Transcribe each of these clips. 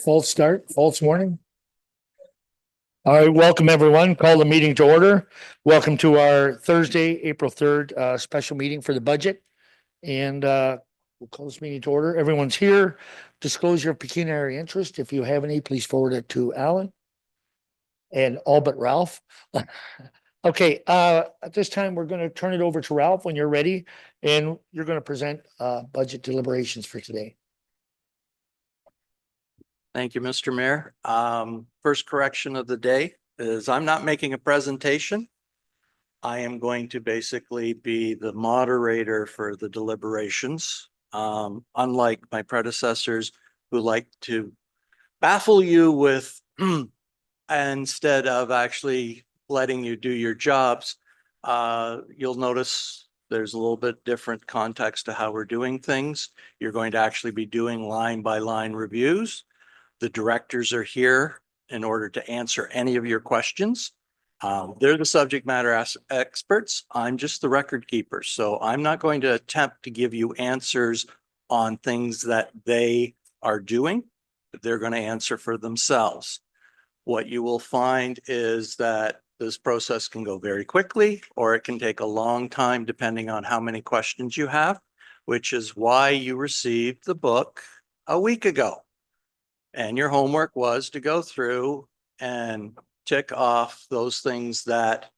False start, false warning. All right, welcome everyone. Call the meeting to order. Welcome to our Thursday, April 3rd, special meeting for the budget. And we'll call this meeting to order. Everyone's here. Disclosure of pecuniary interest. If you have any, please forward it to Alan and all but Ralph. Okay, at this time, we're going to turn it over to Ralph when you're ready, and you're going to present budget deliberations for today. Thank you, Mr. Mayor. First correction of the day is I'm not making a presentation. I am going to basically be the moderator for the deliberations. Unlike my predecessors who like to baffle you with instead of actually letting you do your jobs, you'll notice there's a little bit different context to how we're doing things. You're going to actually be doing line by line reviews. The directors are here in order to answer any of your questions. They're the subject matter experts. I'm just the record keeper. So I'm not going to attempt to give you answers on things that they are doing. They're going to answer for themselves. What you will find is that this process can go very quickly, or it can take a long time depending on how many questions you have, which is why you received the book a week ago. And your homework was to go through and tick off those things that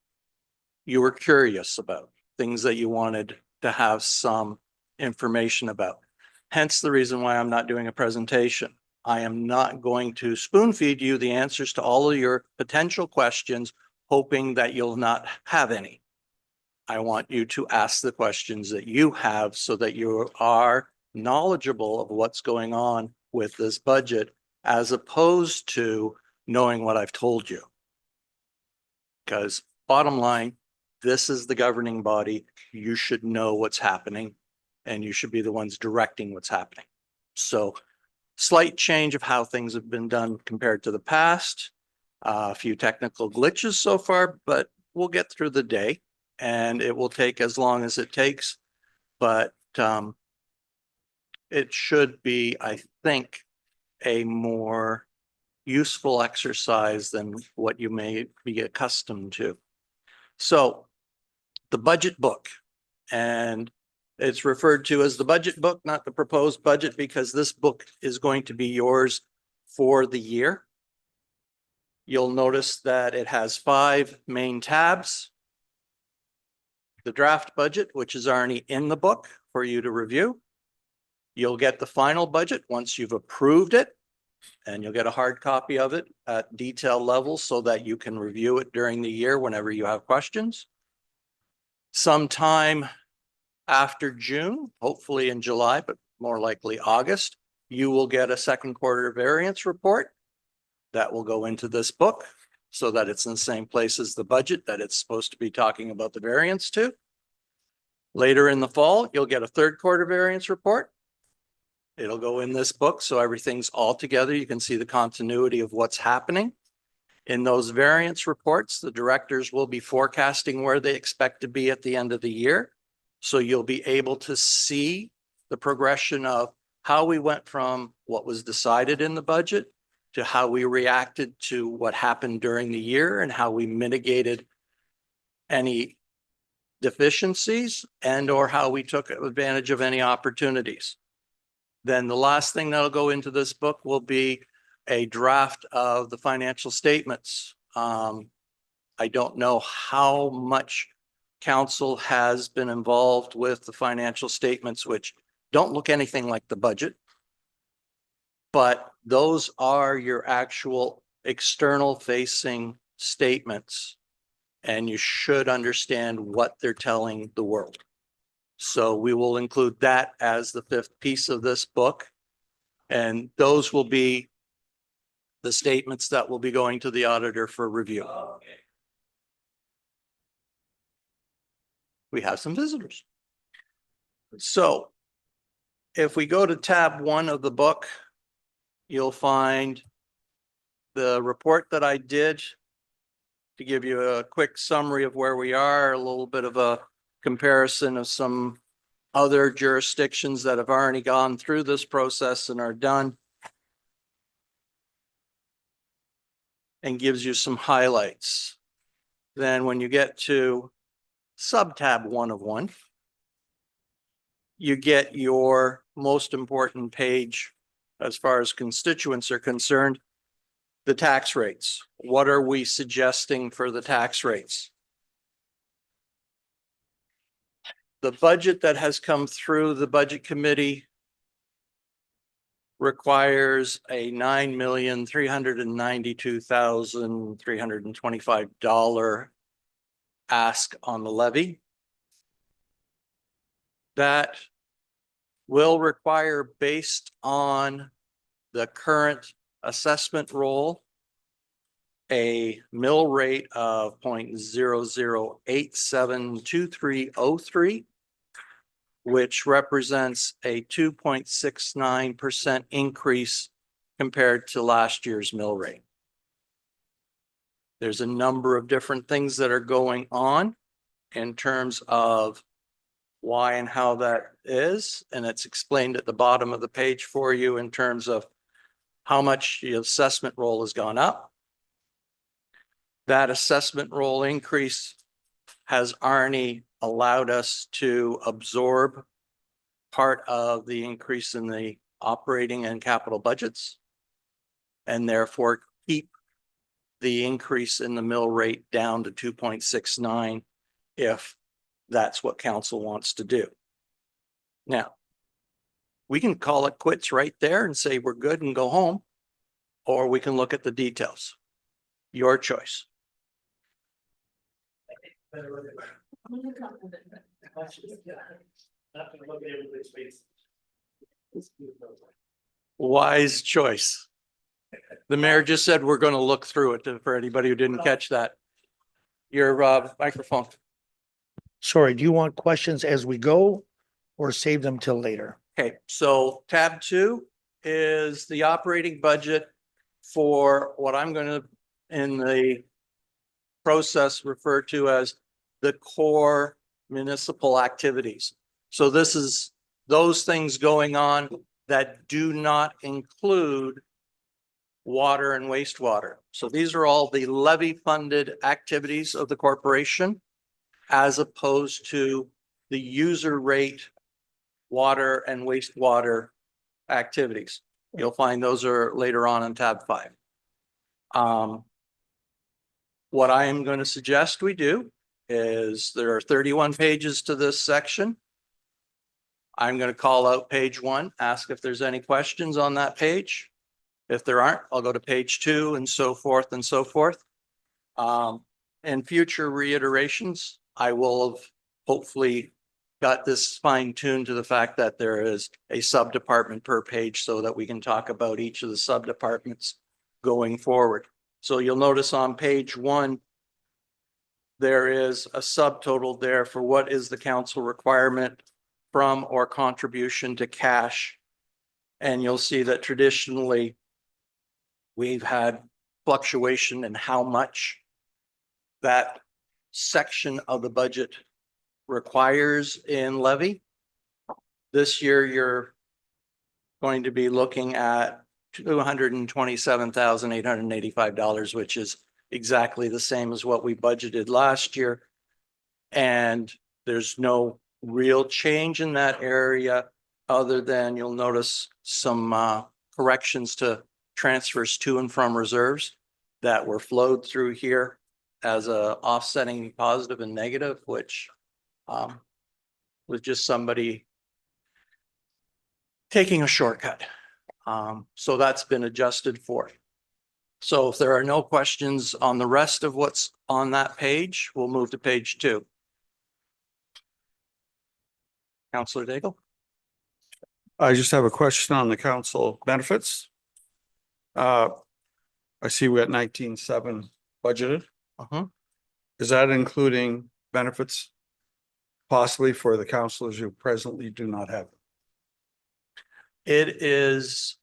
you were curious about, things that you wanted to have some information about. Hence the reason why I'm not doing a presentation. I am not going to spoon feed you the answers to all of your potential questions, hoping that you'll not have any. I want you to ask the questions that you have so that you are knowledgeable of what's going on with this budget, as opposed to knowing what I've told you. Because bottom line, this is the governing body. You should know what's happening and you should be the ones directing what's happening. So slight change of how things have been done compared to the past. A few technical glitches so far, but we'll get through the day and it will take as long as it takes. But it should be, I think, a more useful exercise than what you may be accustomed to. So the budget book, and it's referred to as the budget book, not the proposed budget, because this book is going to be yours for the year. You'll notice that it has 5 main tabs. The draft budget, which is already in the book for you to review. You'll get the final budget once you've approved it, and you'll get a hard copy of it at detail level so that you can review it during the year whenever you have questions. Sometime after June, hopefully in July, but more likely August, you will get a second quarter variance report that will go into this book so that it's in the same place as the budget that it's supposed to be talking about the variance to. Later in the fall, you'll get a third quarter variance report. It'll go in this book, so everything's all together. You can see the continuity of what's happening. In those variance reports, the directors will be forecasting where they expect to be at the end of the year. So you'll be able to see the progression of how we went from what was decided in the budget to how we reacted to what happened during the year and how we mitigated any deficiencies and or how we took advantage of any opportunities. Then the last thing that'll go into this book will be a draft of the financial statements. I don't know how much council has been involved with the financial statements, which don't look anything like the budget, but those are your actual external facing statements, and you should understand what they're telling the world. So we will include that as the 5th piece of this book. And those will be the statements that will be going to the auditor for review. We have some visitors. So if we go to tab 1 of the book, you'll find the report that I did to give you a quick summary of where we are, a little bit of a comparison of some other jurisdictions that have already gone through this process and are done. And gives you some highlights. Then when you get to sub-tab 1 of 1, you get your most important page as far as constituents are concerned, the tax rates. What are we suggesting for the tax rates? The budget that has come through the budget committee requires a $9,392,325 ask on the levy. That will require, based on the current assessment roll, a mill rate of 0.00872303, which represents a 2.69% increase compared to last year's mill rate. There's a number of different things that are going on in terms of why and how that is, and it's explained at the bottom of the page for you in terms of how much the assessment roll has gone up. That assessment roll increase has already allowed us to absorb part of the increase in the operating and capital budgets, and therefore keep the increase in the mill rate down to 2.69 if that's what council wants to do. Now, we can call it quits right there and say we're good and go home, or we can look at the details. Your choice. Wise choice. The mayor just said we're going to look through it for anybody who didn't catch that. Your microphone. Sorry, do you want questions as we go or save them till later? Okay, so tab 2 is the operating budget for what I'm going to, in the process, refer to as the core municipal activities. So this is those things going on that do not include water and wastewater. So these are all the levy funded activities of the corporation, as opposed to the user rate water and wastewater activities. You'll find those are later on in tab 5. What I am going to suggest we do is there are 31 pages to this section. I'm going to call out page 1, ask if there's any questions on that page. If there aren't, I'll go to page 2 and so forth and so forth. In future reiterations, I will have hopefully got this fine-tuned to the fact that there is a sub-department per page so that we can talk about each of the sub-departments going forward. So you'll notice on page 1, there is a subtotal there for what is the council requirement from or contribution to cash. And you'll see that traditionally we've had fluctuation in how much that section of the budget requires in levy. This year, you're going to be looking at $227,885, which is exactly the same as what we budgeted last year. And there's no real change in that area other than you'll notice some corrections to transfers to and from reserves that were flowed through here as a offsetting positive and negative, which was just somebody taking a shortcut. So that's been adjusted for. So if there are no questions on the rest of what's on that page, we'll move to page 2. Councillor Daigle. I just have a question on the council benefits. I see we got 19.7 budgeted. Is that including benefits possibly for the councillors who presently do not have? It is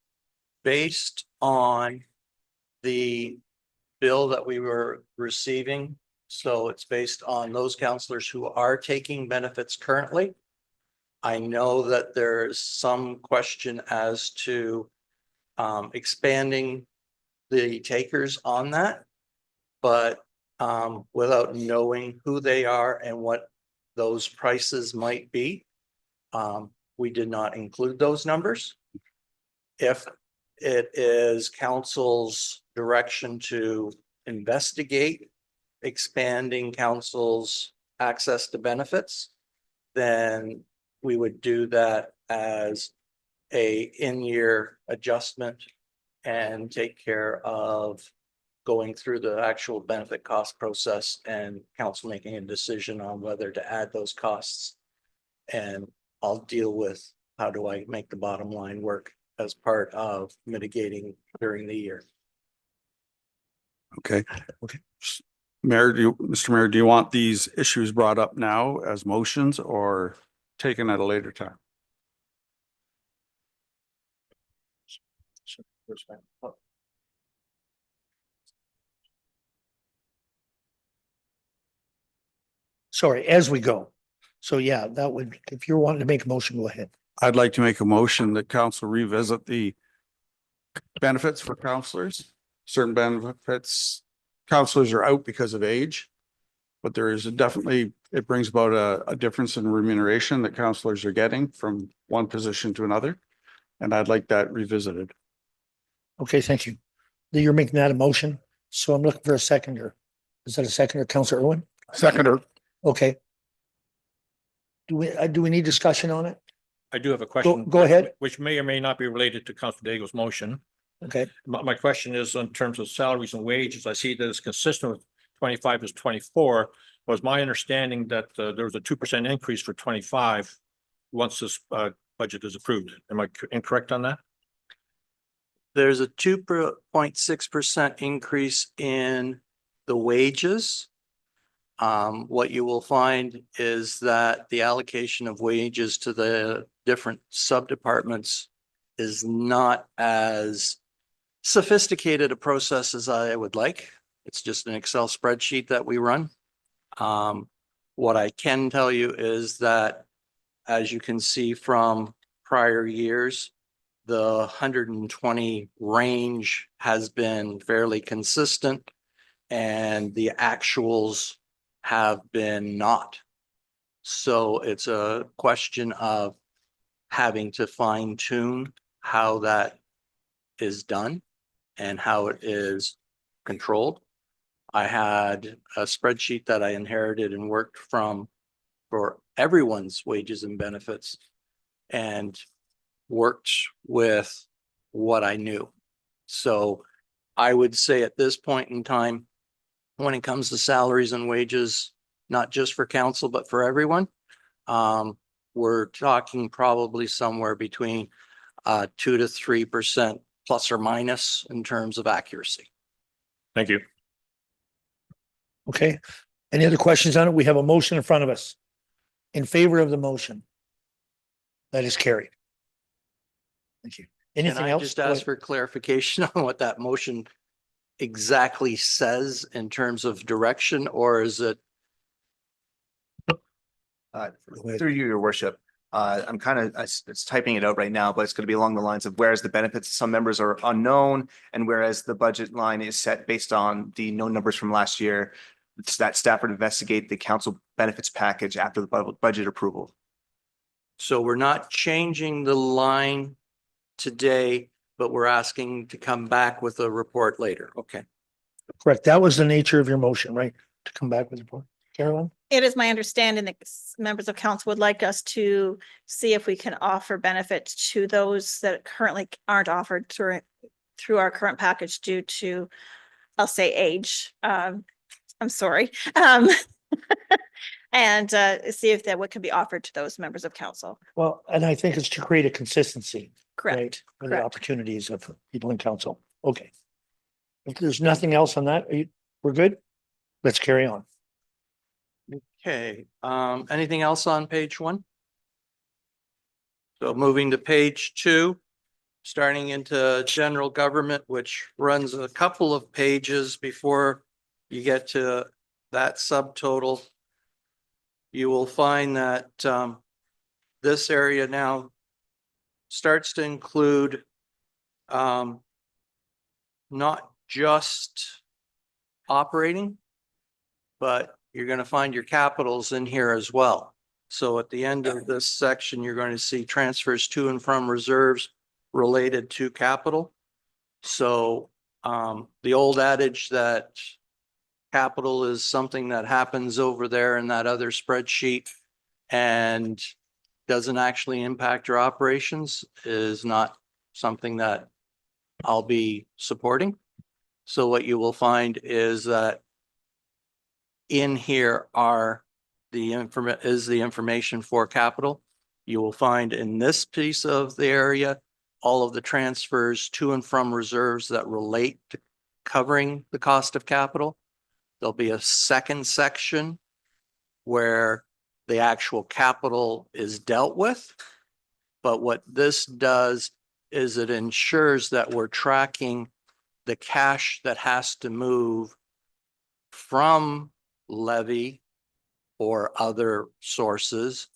based on the bill that we were receiving. So it's based on those counselors who are taking benefits currently. I know that there's some question as to expanding the takers on that. But without knowing who they are and what those prices might be, we did not include those numbers. If it is council's direction to investigate expanding council's access to benefits, then we would do that as a in-year adjustment and take care of going through the actual benefit cost process and council making a decision on whether to add those costs. And I'll deal with how do I make the bottom line work as part of mitigating during the year. Okay. Mayor, Mr. Mayor, do you want these issues brought up now as motions or taken at a later time? Sorry, as we go. So yeah, that would, if you're wanting to make a motion, go ahead. I'd like to make a motion that council revisit the benefits for counselors. Certain benefits, counselors are out because of age. But there is definitely, it brings about a difference in remuneration that counselors are getting from one position to another. And I'd like that revisited. Okay, thank you. You're making that a motion, so I'm looking for a seconder. Is that a seconder, Councillor Irwin? Seconder. Okay. Do we need discussion on it? I do have a question. Go ahead. Which may or may not be related to Councilor Dago's motion. Okay, My question is in terms of salaries and wages, I see that it's consistent with 25 is 24. Was my understanding that there was a 2% increase for 25 once this budget is approved. Am I incorrect on that? There's a 2.6% increase in the wages. What you will find is that the allocation of wages to the different sub-departments is not as sophisticated a process as I would like. It's just an Excel spreadsheet that we run. What I can tell you is that, as you can see from prior years, the 120 range has been fairly consistent and the actuals have been not. So it's a question of having to fine tune how that is done and how it is controlled. I had a spreadsheet that I inherited and worked from for everyone's wages and benefits and worked with what I knew. So I would say at this point in time, when it comes to salaries and wages, not just for council, but for everyone, we're talking probably somewhere between 2 to 3% plus or minus in terms of accuracy. Thank you. okay. Any other questions on it? We have a motion in front of us. In favor of the motion. That is carried. Thank you. Can Anything I else? just ask for clarification on what that motion exactly says in terms of direction, or is it? Through you, your worship, I'm kind of, it's typing it out right now, but it's going to be along the lines of whereas the benefits of some members are unknown and whereas the budget line is set based on the known numbers from last year, that staff would investigate the council benefits package after the budget approval. So we're not changing the line today, but we're asking to come back with a report later. Okay. Correct. That was the nature of your motion, right? To come back with a report. Caroline? It is my understanding that members of council would like us to see if we can offer benefits to those that currently aren't offered through our current package due to, I'll say, age. I'm sorry. And see if that what can be offered to those members of council. Well, and I think it's to create a consistency. Right, Correct. for the Correct. opportunities of people in council. Okay. If there's nothing else on that, we're good? Let's carry on. Okay. Anything else on page 1? So moving to page 2, starting into general government, which runs a couple of pages before you get to that subtotal, you will find that this area now starts to include not just operating, but you're going to find your capitals in here as well. So at the end of this section, you're going to see transfers to and from reserves related to capital. So the old adage that capital is something that happens over there in that other spreadsheet and doesn't actually impact your operations is not something that I'll be supporting. So what you will find is that in here are the information for capital. You will find in this piece of the area, all of the transfers to and from reserves that relate to covering the cost of capital. There'll be a second section where the actual capital is dealt with. But what this does is it ensures that we're tracking the cash that has to move from levy or other sources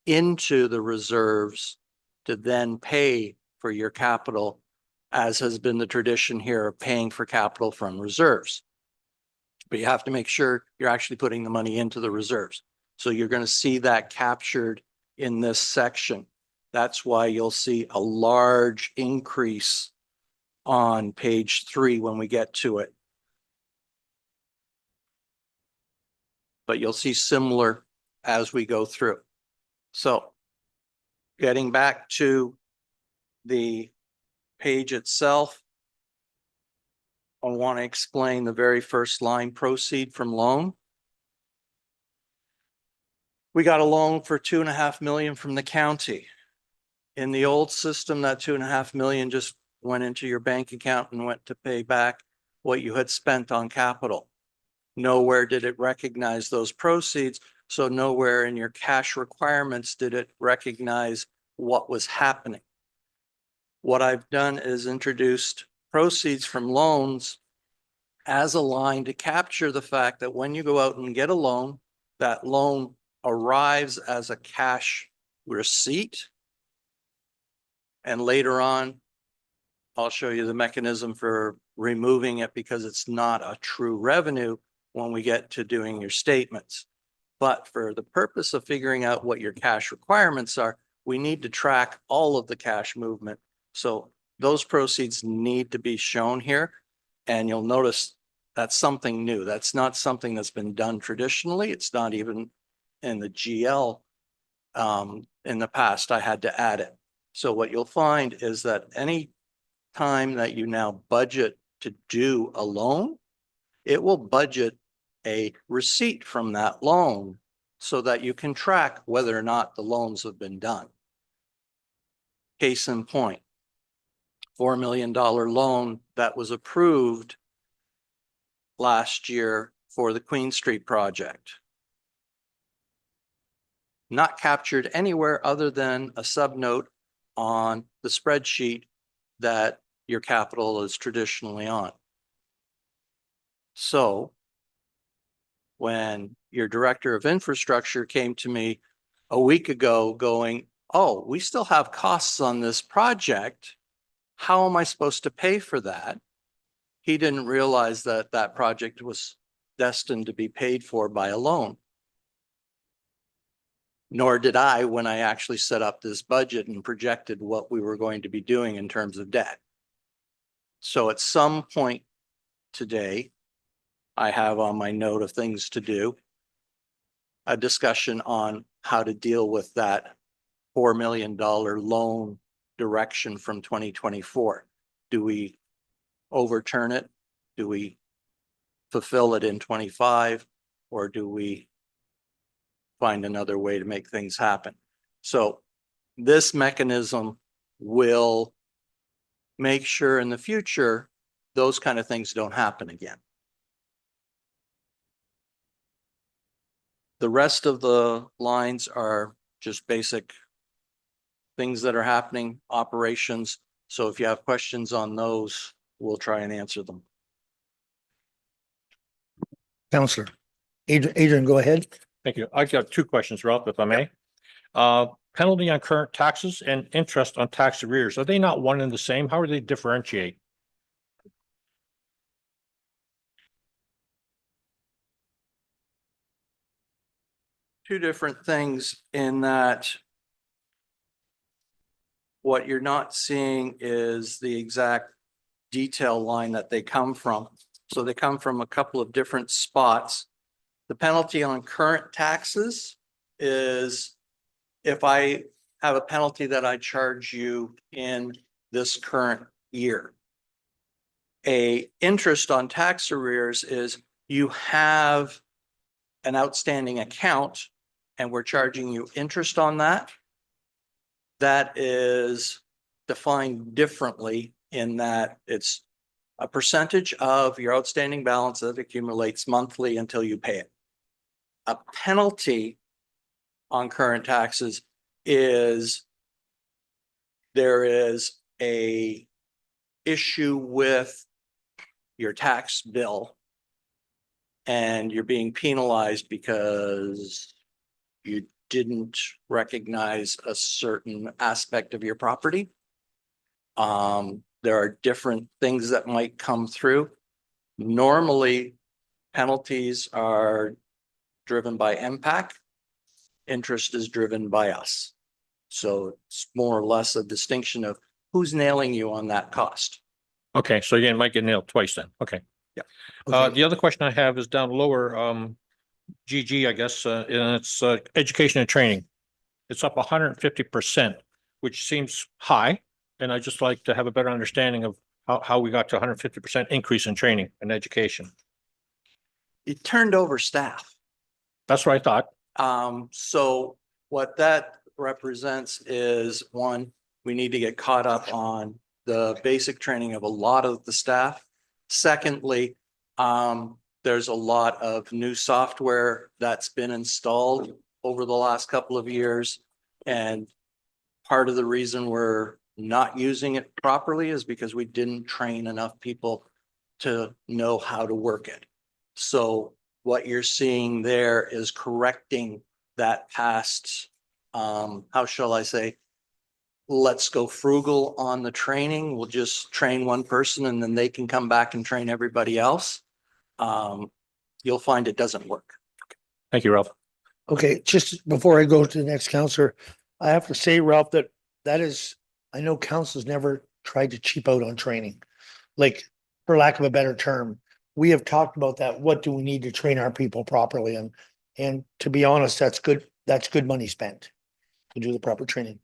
into the reserves to then pay for your capital, as has been the tradition here of paying for capital from reserves. But you have to make sure you're actually putting the money into the reserves. So you're going to see that captured in this section. That's why you'll see a large increase on page 3 when we get to it. But you'll see similar as we go through. So getting back to the page itself, I want to explain the very first line, proceed from loan. We got a loan for $2.5 million from the county. In the old system, that $2.5 million just went into your bank account and went to pay back what you had spent on capital. Nowhere did it recognize those proceeds. So nowhere in your cash requirements did it recognize what was happening. What I've done is introduced proceeds from loans as a line to capture the fact that when you go out and get a loan, that loan arrives as a cash receipt. And later on, I'll show you the mechanism for removing it because it's not a true revenue when we get to doing your statements. But for the purpose of figuring out what your cash requirements are, we need to track all of the cash movement. So those proceeds need to be shown here. And you'll notice that's something new. That's not something that's been done traditionally. It's not even in the GL. In the past, I had to add it. So what you'll find is that any time that you now budget to do a loan, it will budget a receipt from that loan so that you can track whether or not the loans have been done. Case in point, $4 million loan that was approved last year for the Queen Street project. Not captured anywhere other than a subnote on the spreadsheet that your capital is traditionally on. So when your director of infrastructure came to me a week ago going, oh, we still have costs on this project. How am I supposed to pay for that? He didn't realize that that project was destined to be paid for by a loan. Nor did I when I actually set up this budget and projected what we were going to be doing in terms of debt. So at some point today, I have on my note of things to do a discussion on how to deal with that $4 million loan direction from 2024. Do we overturn it? Do we fulfill it in 25? Or do we find another way to make things happen? So this mechanism will make sure in the future those kind of things don't happen again. The rest of the lines are just basic things that are happening, operations, So if you have questions on those, we'll try and answer them. Counselor. Adrian, go ahead. Thank you. I got two questions, Ralph, if I may. Penalty on current taxes and interest on tax arrears, are they not one and the same? How do they differentiate? Two different things in that what you're not seeing is the exact detail line that they come from. So they come from a couple of different spots. The penalty on current taxes is if I have a penalty that I charge you in this current year. A interest on tax arrears is you have an outstanding account and we're charging you interest on that. That is defined differently in that it's a percentage of your outstanding balance that accumulates monthly until you pay it. A penalty on current taxes is there is a issue with your tax bill and you're being penalized because you didn't recognize a certain aspect of your property. There are different things that might come through. Normally, penalties are driven by MPAC. Interest is driven by us. So it's more or less a distinction of who's nailing you on that cost. Okay, so again, might get nailed twice then. Okay. Yeah. The other question I have is down lower, GG, I guess, and it's education and training. It's up 150%, which seems high. And I'd just like to have a better understanding of how we got to 150% increase in training and education. It turned over staff. That's what I thought. So what that represents is one, we need to get caught up on the basic training of a lot of the staff. Secondly, there's a lot of new software that's been installed over the last couple of years. And part of the reason we're not using it properly is because we didn't train enough people to know how to work it. So what you're seeing there is correcting that past, how shall I say, let's go frugal on the training. We'll just train one person and then they can come back and train everybody else. You'll find it doesn't work. Thank you, Ralph. Okay, just before I go to the next counselor, I have to say, Ralph, that is, I know council's never tried to cheap out on training. Like, for lack of a better term, we have talked about that. What do we need to train our people properly? And to be honest, that's good money spent to do the proper training.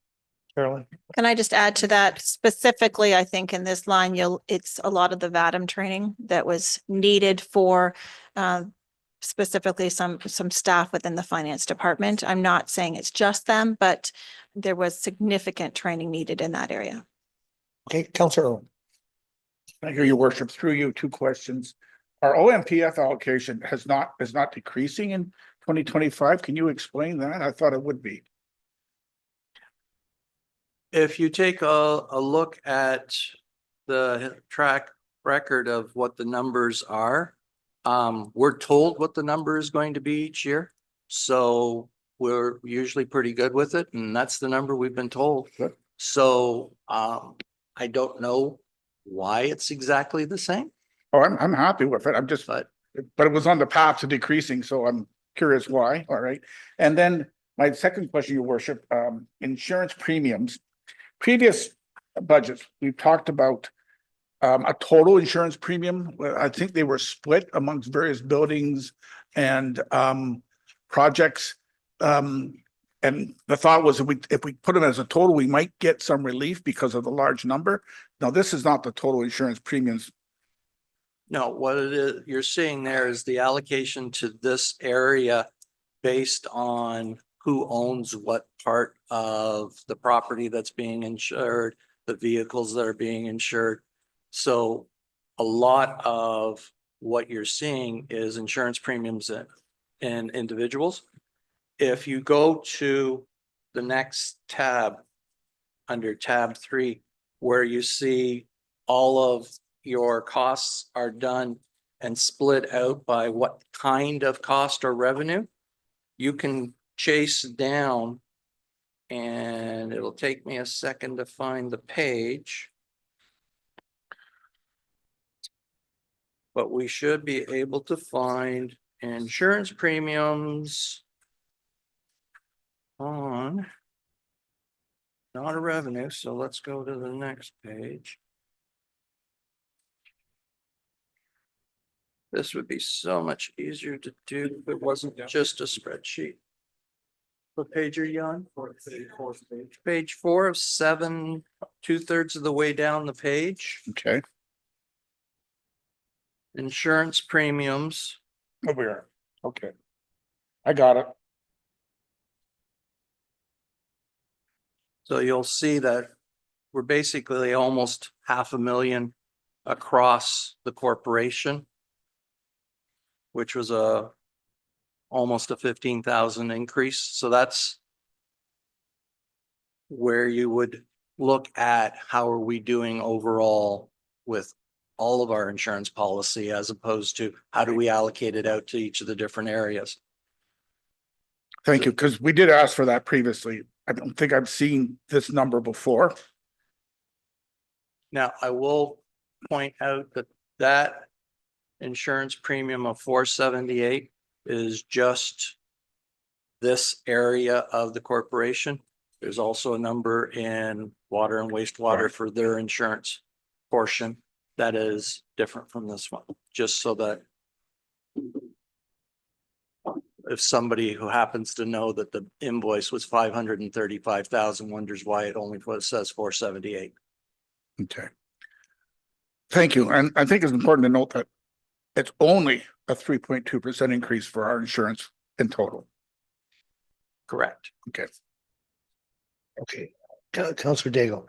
Carolyn? Can I just add to that specifically? I think in this line, it's a lot of the VADM training that was needed for specifically some staff within the finance department. I'm not saying it's just them, but there was significant training needed in that area. Okay, Counselor Owen. Thank you, your worship. Through you, two questions. Our OMPF allocation is not decreasing in 2025. Can you explain that? I thought it would be. If you take a look at the track record of what the numbers are, we're told what the number is going to be each year. So we're usually pretty good with it. And that's the number we've been told. Good. So I don't know why it's exactly the same. Oh, I'm happy with it. I'm just, But but it was on the path to decreasing, so I'm curious why. All right. And then my second question, your worship, insurance premiums. Previous budgets, we've talked about a total insurance premium. I think they were split amongst various buildings and projects. And the thought was if we put them as a total, we might get some relief because of the large number. Now, this is not the total insurance premiums. no, what it is you're seeing there is the allocation to this area based on who owns what part of the property that's being insured, the vehicles that are being insured. So a lot of what you're seeing is insurance premiums in individuals. If you go to the next tab, under tab 3, where you see all of your costs are done and split out by what kind of cost or revenue, you can chase down, and it'll take me a second to find the page. But we should be able to find insurance premiums on not a revenue, so let's go to the next page. This would be so much easier to do if it wasn't just a spreadsheet. What page are you on? Page 4 of 7, 2/3 of the way down the page. Okay. Insurance premiums. Over here. Okay. I got it. So you'll see that we're basically almost 500,000 across the corporation, which was almost a 15,000 increase. So that's where you would look at how are we doing overall with all of our insurance policy, as opposed to how do we allocate it out to each of the different areas. Thank you, because we did ask for that previously. I don't think I've seen this number before. Now, I will point out that that insurance premium of 478 is just this area of the corporation. There's also a number in water and wastewater Right. for their insurance portion that is different from this one, just so that if somebody who happens to know that the invoice was 535,000 wonders why it only says 478. Okay. Thank you. And I think it's important to note that it's only a 3.2% increase for our insurance in total. Correct. Okay. Okay. Counselor Daigle.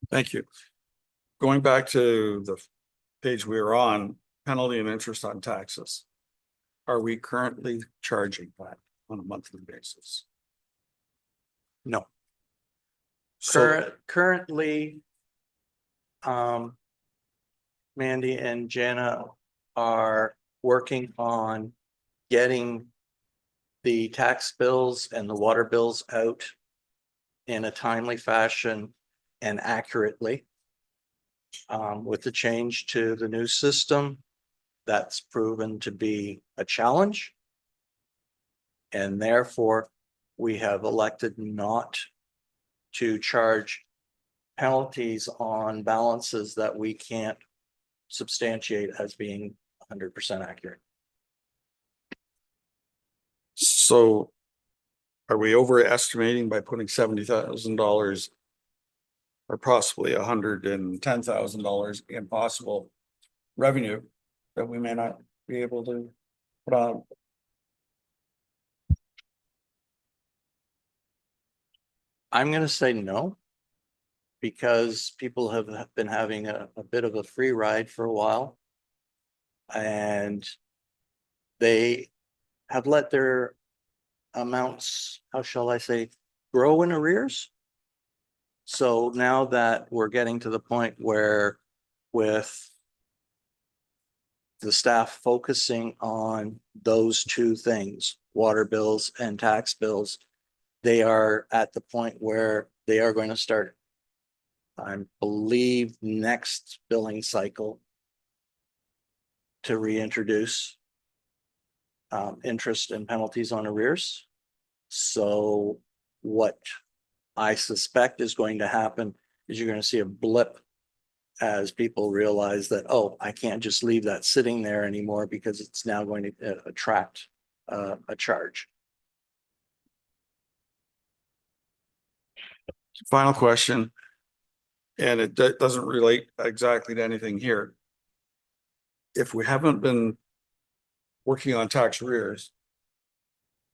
Thank you. Going back to the page we were on, penalty and interest on taxes. Are we currently charging that on a monthly basis? No. So, Currently, Mandy and Jana are working on getting the tax bills and the water bills out in a timely fashion and accurately. With the change to the new system, that's proven to be a challenge. And therefore, we have elected not to charge penalties on balances that we can't substantiate as being 100% accurate. so are we overestimating by putting $70,000 or possibly $110,000 in possible revenue that we may not be able to put on? I'm going to say no, because people have been having a bit of a free ride for a while. And they have let their amounts, how shall I say, grow in arrears. So now that we're getting to the point where with the staff focusing on those two things, water bills and tax bills, they are at the point where they are going to start, I believe, next billing cycle to reintroduce interest and penalties on arrears. So what I suspect is going to happen is you're going to see a blip as people realize that, oh, I can't just leave that sitting there anymore because it's now going to attract a charge. Final question. And it doesn't relate exactly to anything here. If we haven't been working on tax arrears,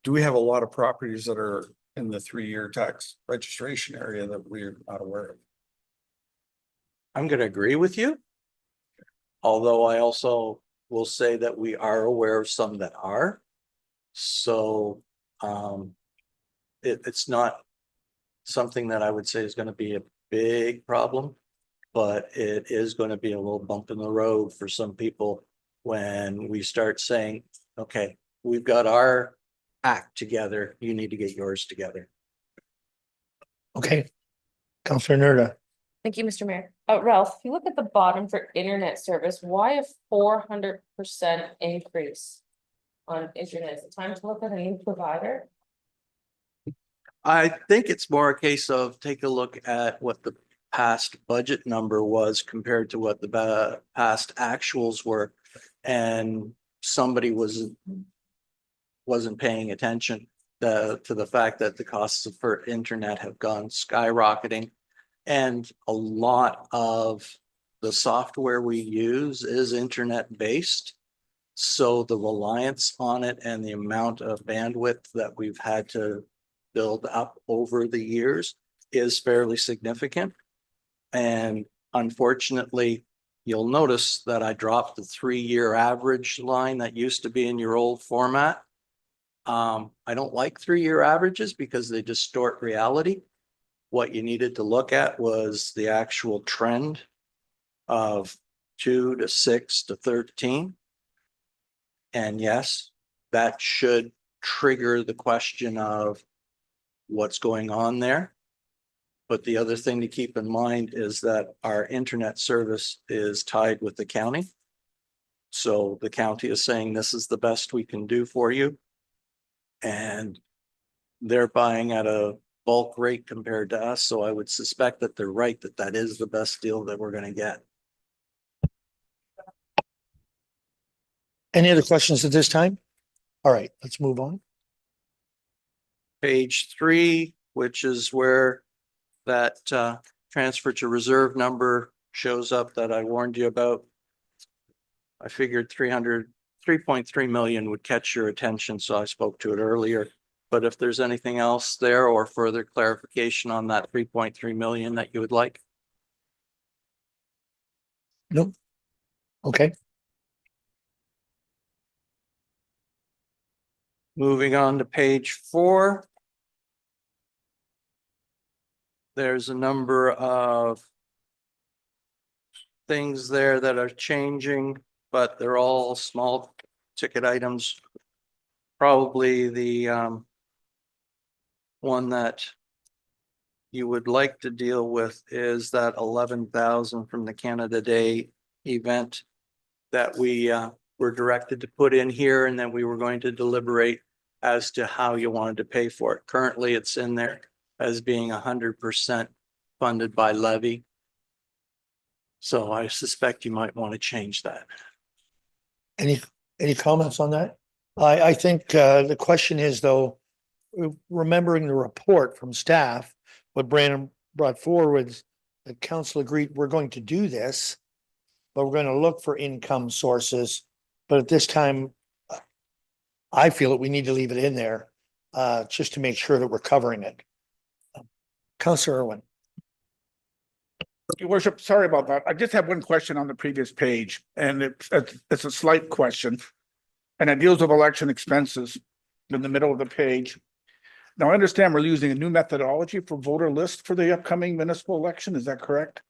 do we have a lot of properties that are in the 3-year tax registration area that we're not aware of? I'm going to agree with you. Although I also will say that we are aware of some that are. So it's not something that I would say is going to be big problem, but it is going to be a little bump in the road for some people when we start saying, okay, we've got our act together, you need to get yours together. Okay. Counselor Nerda. Thank you, Mr. Mayor. Ralph, if you look at the bottom for internet service, why a 400% increase on internet? Is it time to look at a new provider? I think it's more a case of take a look at what the past budget number was compared to what the past actuals were. And somebody wasn't paying attention to the fact that the costs for internet have gone skyrocketing. And a lot of the software we use is internet based. So the reliance on it and the amount of bandwidth that we've had to build up over the years is fairly significant. And unfortunately, you'll notice that I dropped the 3-year average line that used to be in your old format. I don't like 3-year averages because they distort reality. What you needed to look at was the actual trend of 2 to 6 to 13. And yes, that should trigger the question of what's going on there. But the other thing to keep in mind is that our internet service is tied with the county. So the county is saying this is the best we can do for you. And they're buying at a bulk rate compared to us. So I would suspect that they're right, that that is the best deal that we're going to get. Any other questions at this time? All right, let's move on. Page 3, which is where that transfer to reserve number shows up that I warned you about. I figured 3.3 million would catch your attention, so I spoke to it earlier. But if there's anything else there or further clarification on that 3.3 million that you would like. Nope. Okay. Moving on to page 4. There's a number of things there that are changing, but they're all small ticket items. Probably the one that you would like to deal with is that 11,000 from the Canada Day event that we were directed to put in here, and then we were going to deliberate as to how you wanted to pay for it. Currently, it's in there as being 100% funded by levy. So I suspect you might want to change that. Any comments on that? I think the question is though, remembering the report from staff, what Brandon brought forward, the council agreed we're going to do this, but we're going to look for income sources. But at this time, I feel that we need to leave it in there just to make sure that we're covering it. Councillor Irwin. Your worship, sorry about that. I just have one question on the previous page, and it's a slight question. And it deals with election expenses in the middle of the page. Now, I understand we're using a new methodology for voter list for the upcoming municipal election. Is that correct?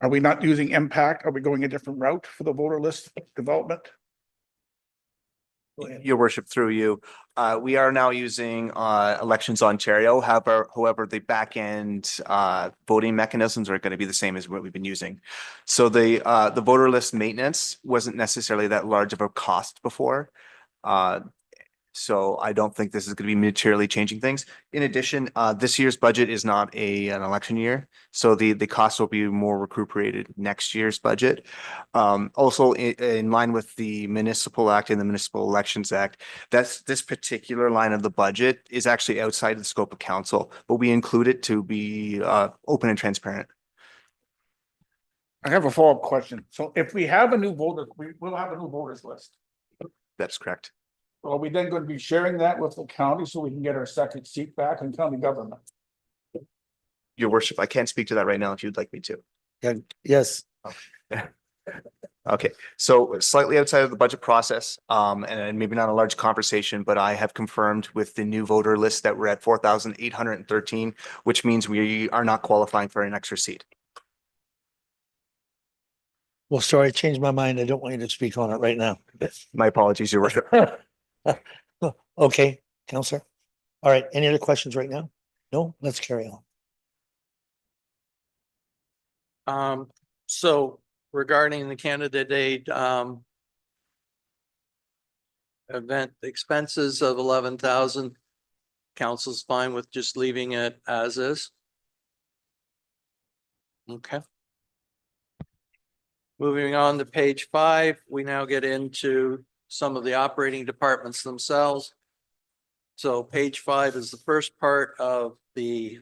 Are we not using impact? Are we going a different route for the voter list development? Your worship, through you, we are now using Elections Ontario. However, the back end voting mechanisms are going to be the same as what we've been using. So the voter list maintenance wasn't necessarily that large of a cost before. So I don't think this is going to be materially changing things. In addition, this year's budget is not an election year, so the costs will be more recuperated next year's budget. Also, in line with the Municipal Act and the Municipal Elections Act, this particular line of the budget is actually outside the scope of council, but we include it to be open and transparent. I have a follow-up question. So if we have a new voter, we will have a new voters list. That's correct. Are we then going to be sharing that with the county so we can get our second seat back in county government? Your worship, I can't speak to that right now if you'd like me to. Yeah, yes. Okay, so slightly outside of the budget process, and maybe not a large conversation, but I have confirmed with the new voter list that we're at 4,813, which means we are not qualifying for an extra seat. Well, sorry, I changed my mind. I don't want you to speak on it right now. My apologies, Your Worship. Okay, Counselor. All right, any other questions right now? No, let's carry on. So regarding the candidate aid, event expenses of 11,000, council's fine with just leaving it as is. Okay. Moving on to page 5, we now get into some of the operating departments themselves. So page 5 is the first part of the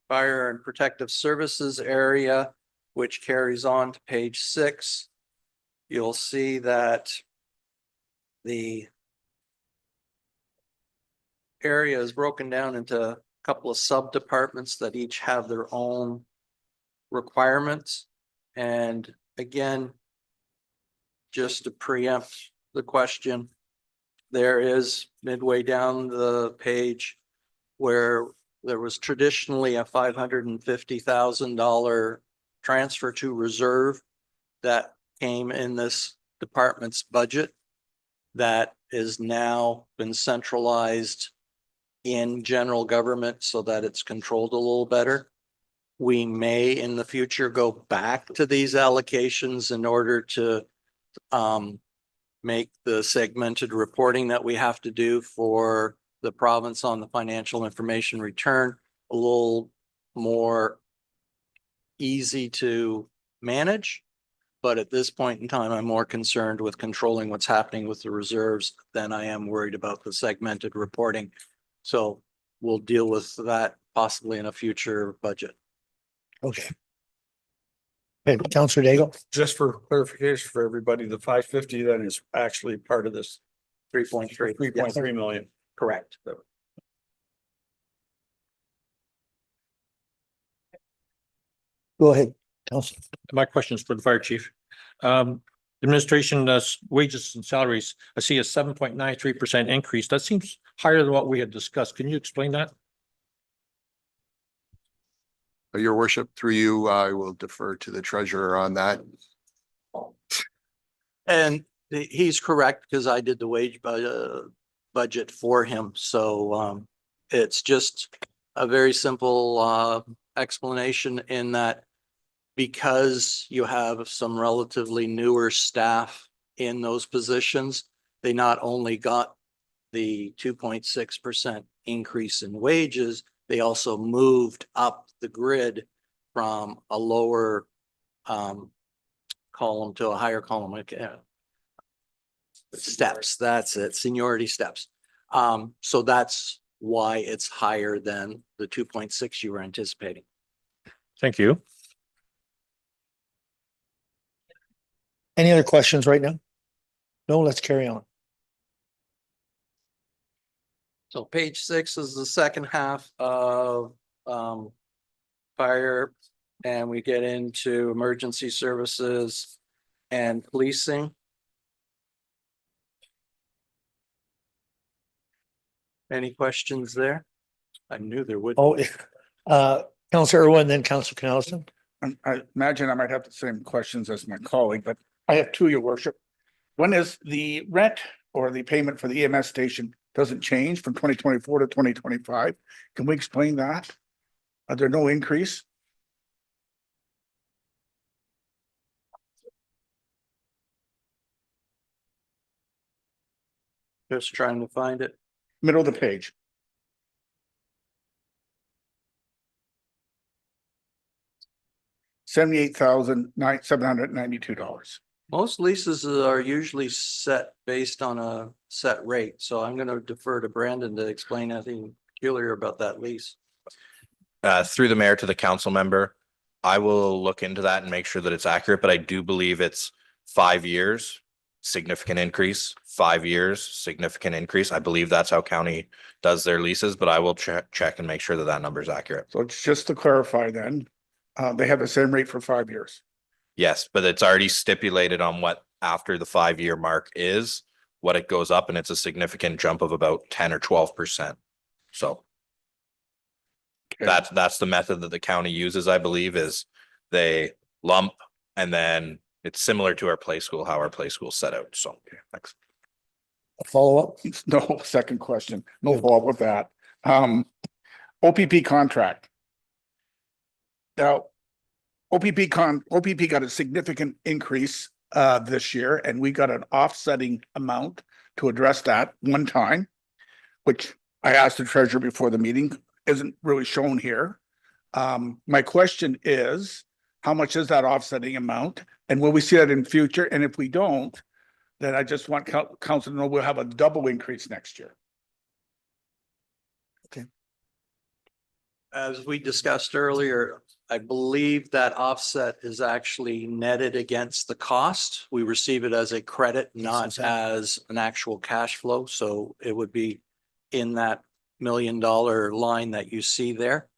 fire and protective services area, which carries on to page 6. You'll see that the area is broken down into a couple of sub-departments that each have their own requirements. And again, just to preempt the question, there is midway down the page where there was traditionally a $550,000 transfer to reserve that came in this department's budget that is now been centralized in general government so that it's controlled a little better. We may in the future go back to these allocations in order to make the segmented reporting that we have to do for the province on the financial information return a little more easy to manage. But at this point in time, I'm more concerned with controlling what's happening with the reserves than I am worried about the segmented reporting. So we'll deal with that possibly in a future budget. Okay. Hey, Counselor Daigle. Just for clarification for everybody, the 550 then is actually part of this 3.3. 3.3 million. Correct. Go ahead, Counselor. My question is for the fire chief. Administration, wages and salaries, I see a 7.93% increase. That seems higher than what we had discussed. Can you explain that? Your worship, through you, I will defer to the treasurer on that. And he's correct because I did the wage budget for him. So it's just a very simple explanation in that because you have some relatively newer staff in those positions, they not only got the 2.6% increase in wages, they also moved up the grid from a lower column to a higher column. Steps, that's it, seniority steps. So that's why it's higher than the 2.6 you were anticipating. Thank you. Any other questions right now? No, let's carry on. So page 6 is the second half of fire, and we get into emergency services and policing. Any questions there? I knew there would. Oh, Counselor Irwin, then Counselor Canalison. I imagine I might have the same questions as my colleague, but I have two, Your Worship. One is the rent or the payment for the EMS station doesn't change from 2024 to 2025. Can we explain that? Are there no increase? Just trying to find it. Middle of the page. $78,792. Most leases are usually set based on a set rate, so I'm going to defer to Brandon to explain anything peculiar about that lease. Through the mayor to the council member, I will look into that and make sure that it's accurate, but I do believe it's 5 years, significant increase, 5 years, significant increase. I believe that's how county does their leases, but I will check and make sure that that number is accurate. So it's just to clarify then, they have the same rate for 5 years. Yes, but it's already stipulated on what after the 5-year mark is, what it goes up, and it's a significant jump of about 10 or 12%. So Okay. that's the method that the county uses, I believe, is they lump and then it's similar to our play school, how our play school set out. So thanks. A follow-up? No, second question, no fault with that. OPP contract. Now, OPP got a significant increase this year, and we got an offsetting amount to address that one time, which I asked the treasurer before the meeting, isn't really shown here. My question is, how much is that offsetting amount? And will we see that in future? And if we don't, then I just want council to know we'll have a double increase next year. As we discussed earlier, I believe that offset is actually netted against the cost. We receive it as a credit, not as an actual cash flow. So it would be in that $1 million line that you see there.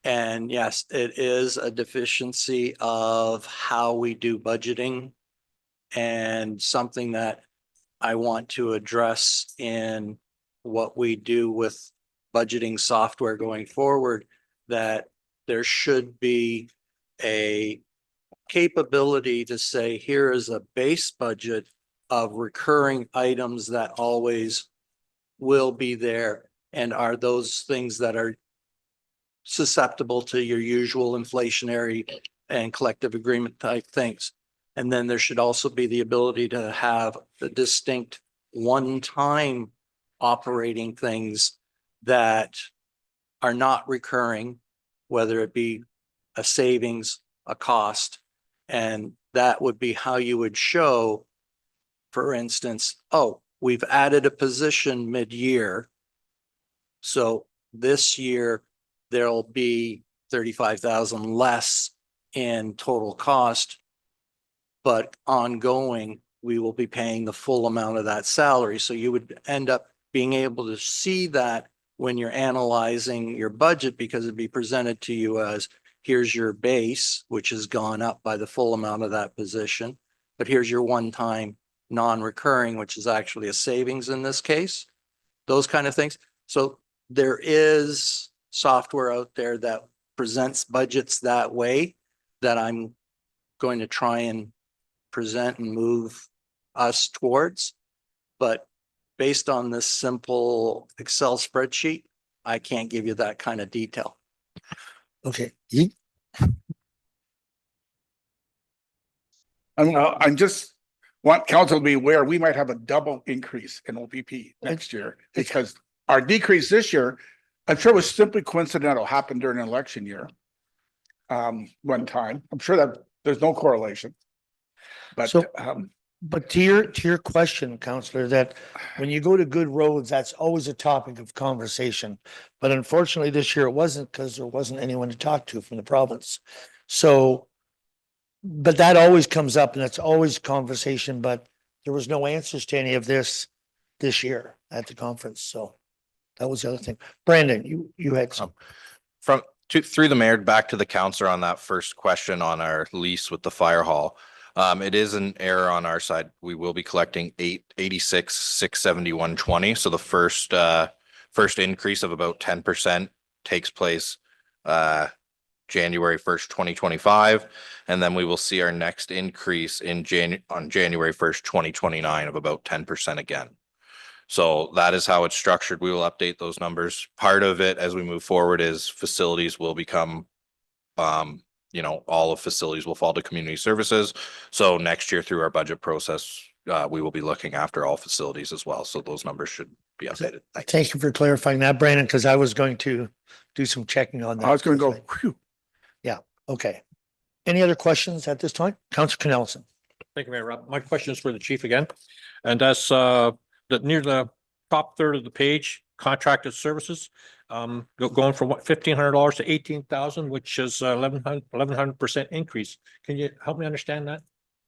And yes, it is a deficiency of how we do budgeting and something that I want to address in what we do with budgeting software going forward, that there should be a capability to say, here is a base budget of recurring items that always will be there. And are those things that are susceptible to your usual inflationary and collective agreement type things. And then there should also be the ability to have the distinct one-time operating things that are not recurring, whether it be a savings, a cost, and that would be how you would show, for instance, oh, we've added a position mid-year. So this year there'll be 35,000 less in total cost, but ongoing, we will be paying the full amount of that salary. So you would end up being able to see that when you're analyzing your budget, because it'd be presented to you as, here's your base, which has gone up by the full amount of that position, but here's your one-time non-recurring, which is actually a savings in this case, those kind of things. So there is software out there that presents budgets that way that I'm going to try and present and move us towards. But based on this simple Excel spreadsheet, I can't give you that kind of detail. Okay. I just want council to be aware, we might have a double increase in OPP next year, because our decrease this year, I'm sure it was simply coincidental, happened during an election year. One time, I'm sure that there's no correlation. But, So- But to your question, Counselor, that when you go to good roads, that's always a topic of conversation. But unfortunately, this year it wasn't, because there wasn't anyone to talk to from the province. So, but that always comes up and it's always conversation, but there was no answers to any of this year at the conference. So that was the other thing. Brandon, you had some. Through the mayor back to the counselor on that first question on our lease with the fire hall. It is an error on our side. We will be collecting 886,671.20. So the first increase of about 10% takes place January 1st, 2025. And then we will see our next increase on January 1st, 2029 of about 10% again. So that is how it's structured. We will update those numbers. Part of it as we move forward is facilities will become all of facilities will fall to community services. So next year through our budget process, we will be looking after all facilities as well. So those numbers should be updated. Thank you for clarifying that, Brandon, because I was going to do some checking on that. I was going to go, whew. Yeah. Okay. Any other questions at this time? Councilor Knellson. Thank you, Mayor Rob. My question is for the chief again. And that's near the top third of the page, contracted services. Going from what, $1,500 to 18,000, which is 1,100% increase. Can you help me understand that?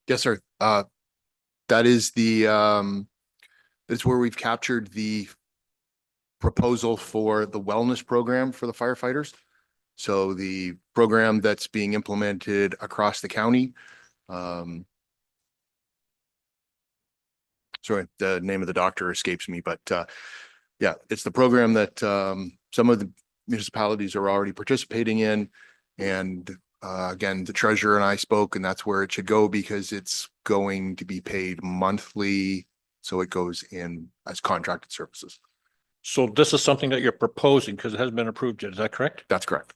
Yes, sir. That is that's where we've captured the proposal for the wellness program for the firefighters. So the program that's being implemented across the county, Sorry, the name of the doctor escapes me, but yeah, it's the program that some of the municipalities are already participating in. And again, the treasurer and I spoke, and that's where it should go because it's going to be paid monthly. So it goes in as contracted services. So this is something that you're proposing because it hasn't been approved yet. Is that correct? That's correct.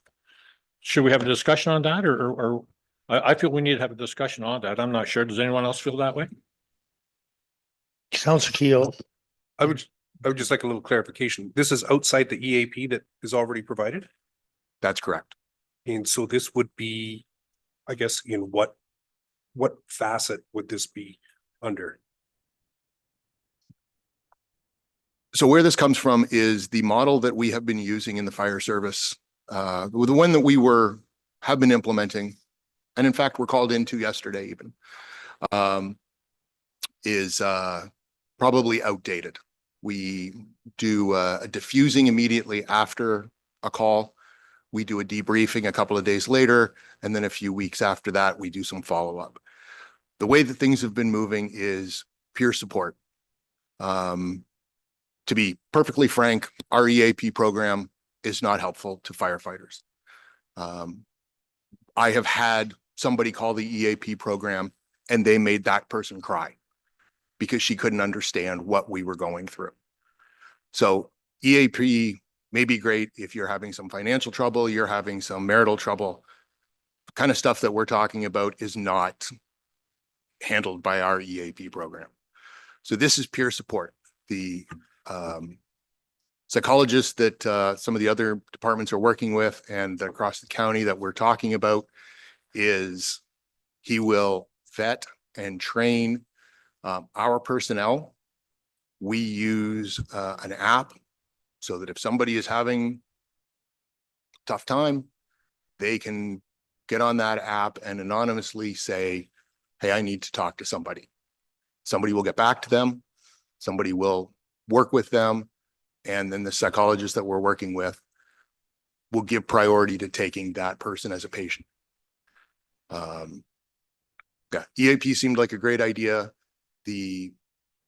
Should we have a discussion on that or I feel we need to have a discussion on that. I'm not sure. Does anyone else feel that way? Council Keel. I would just like a little clarification. This is outside the EAP that is already provided. That's correct. And so this would be, I guess, in what facet would this be under? So where this comes from is the model that we have been using in the fire service, the one that we have been implementing, and in fact, we're called into yesterday even, is probably outdated. We do a diffusing immediately after a call. We do a debriefing a couple of days later, and then a few weeks after that, we do some follow-up. The way that things have been moving is peer support. To be perfectly frank, our EAP program is not helpful to firefighters. I have had somebody call the EAP program and they made that person cry because she couldn't understand what we were going through. So EAP may be great if you're having some financial trouble, you're having some marital trouble. The kind of stuff that we're talking about is not handled by our EAP program. So this is peer support. The psychologists that some of the other departments are working with and across the county that we're talking about is he will vet and train our personnel. We use an app so that if somebody is having a tough time, they can get on that app and anonymously say, hey, I need to talk to somebody. Somebody will get back to them. Somebody will work with them. And then the psychologist that we're working with will give priority to taking that person as a patient. Yeah, EAP seemed like a great idea. The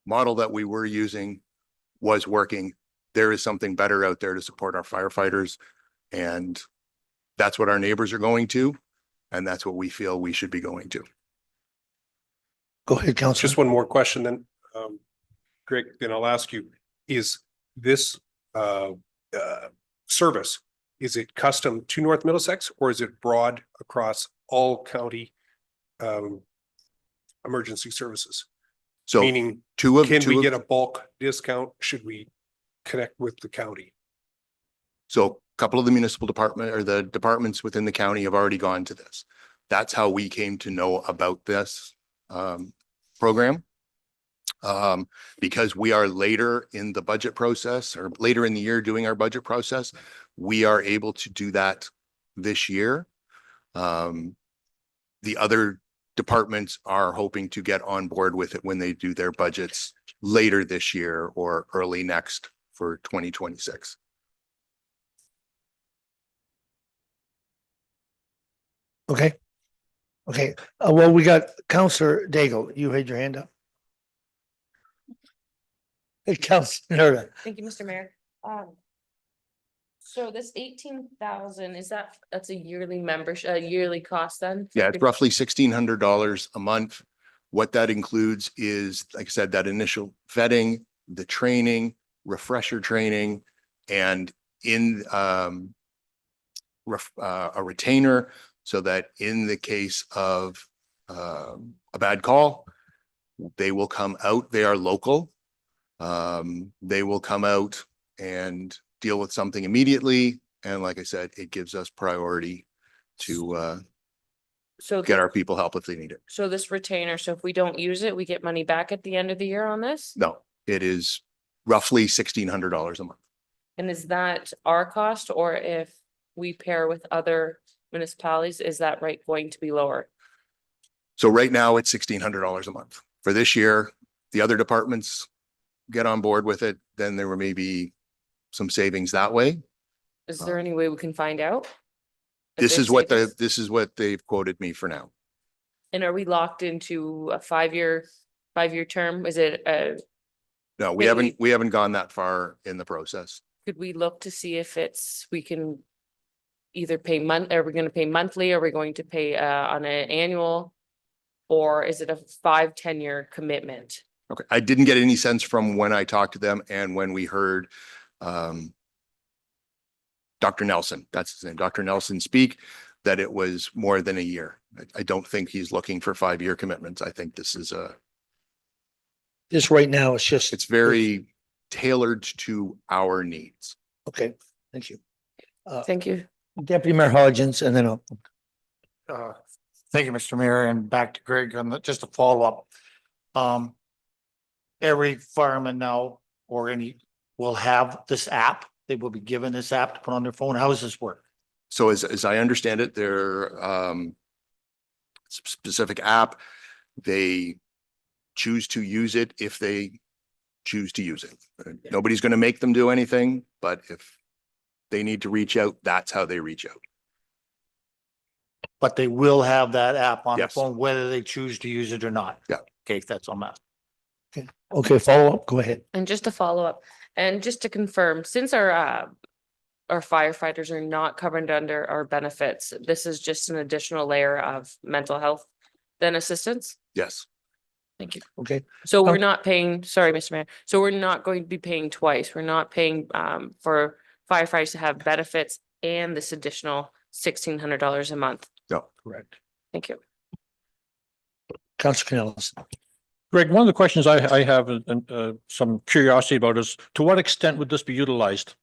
model that we were using was working. There is something better out there to support our firefighters. And that's what our neighbors are going to. And that's what we feel we should be going to. Go ahead, Councilor. Just one more question then, Greg, then I'll ask you, is this service, is it custom to North Middlesex or is it broad across all county emergency services? So meaning, can we get a bulk discount? Should we connect with the county? So a couple of the municipal department or the departments within the county have already gone to this. That's how we came to know about this program. Because we are later in the budget process or later in the year doing our budget process, we are able to do that this year. The other departments are hoping to get on board with it when they do their budgets later this year or early next for 2026. Okay. Okay. Well, we got Councilor Daigle. You had your hand up. Hey, Councilor Nerda. Thank you, Mr. Mayor. So this 18,000, that's a yearly membership, a yearly cost then? Yeah, it's roughly $1,600 a month. What that includes is, like I said, that initial vetting, the training, refresher training, and in a retainer so that in the case of a bad call, they will come out. They are local. They will come out and deal with something immediately. And like I said, it gives us priority to get our people help if they need it. So this retainer, so if we don't use it, we get money back at the end of the year on this? No, it is roughly $1,600 a month. And is that our cost, or if we pair with other municipalities, is that rate going to be lower? So right now it's $1,600 a month. For this year, the other departments get on board with it, then there may be some savings that way. Is there any way we can find out? if This there's is what savings? this is what they've quoted me for now. And are we locked into a five-year term? Is it No, Maybe- we haven't gone that far in the process. could we look to see if we can either pay are we gonna pay monthly? Are we going to pay on an annual? Or is it a 5-10 year commitment? Okay, I didn't get any sense from when I talked to them and when we heard Dr. Nelson, that's his name, Dr. Nelson speak, that it was more than a year. I don't think he's looking for 5-year commitments. I think this is Just right now, it's just. it's very tailored to our needs. Okay, thank you. Thank you. Deputy Mayor Hodgins, and then I'll. Thank you, Mr. Mayor, and back to Greg on just a follow-up. Every fireman now or any will have this app. They will be given this app to put on their phone. How does this work? So as I understand it, their specific app, they choose to use it if they choose to use it. Nobody's going to make them do anything, but if they need to reach out, that's how they reach out. But they will have that app on the Yes. phone, whether they choose to use it or not. Yeah. Okay, that's all I'm asking. Okay, follow up, go ahead. And just to follow up, and just to confirm, since our firefighters are not covered under our benefits, this is just an additional layer of mental health then assistance? Yes. Thank you. Okay, So we're not paying, sorry, Mr. Mayor, so we're not going to be paying twice. We're not paying for firefighters to have benefits and this additional $1,600 a month. No. correct. Thank you. Councilor Canellis. Greg, one of the questions I have some curiosity about is to what extent would this be utilized?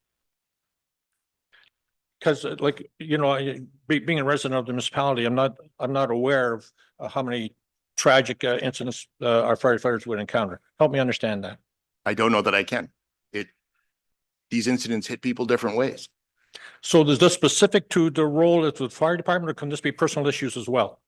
Because like, you know, being a resident of the municipality, I'm not aware of how many tragic incidents our firefighters would encounter. Help me understand that. I don't know that I can. These incidents hit people different ways. So is this specific to the role of the fire department, or can this be personal issues as well?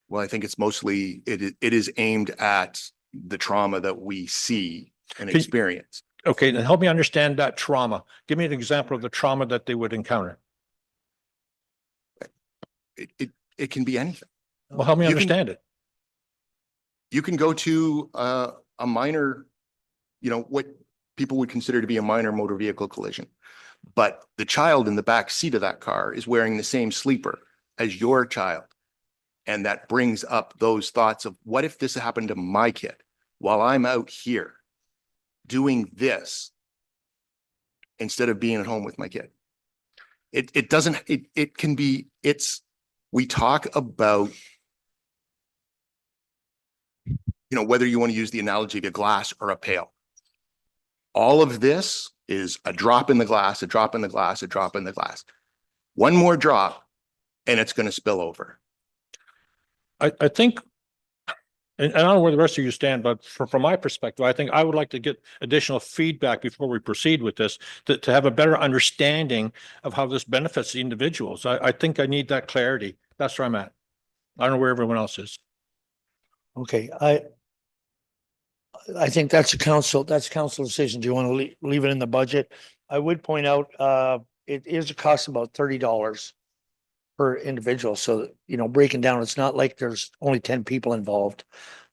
Well, I think it's mostly, it is aimed at the trauma that we see and Can- experience. Okay, then help me understand that trauma. Give me an example of the trauma that they would encounter. It can be anything. Well, help me You can- understand it. You can go to a minor, you know, what people would consider to be a minor motor vehicle collision. But the child in the back seat of that car is wearing the same sleeper as your child. And that brings up those thoughts of what if this happened to my kid while I'm out here doing this instead of being at home with my kid? It doesn't, it can be, we talk about, you know, whether you want to use the analogy of a glass or a pail. All of this is a drop in the glass, a drop in the glass, a drop in the glass. One more drop and it's going to spill over. I think, and I don't know where the rest of you stand, but from my perspective, I think I would like to get additional feedback before we proceed with this, to have a better understanding of how this benefits the individuals. I think I need that clarity. That's where I'm at. I don't know where everyone else is. Okay, I think that's council decision. Do you want to leave it in the budget? I would point out, it is a cost about $30 per individual. So, you know, breaking down, it's not like there's only 10 people involved.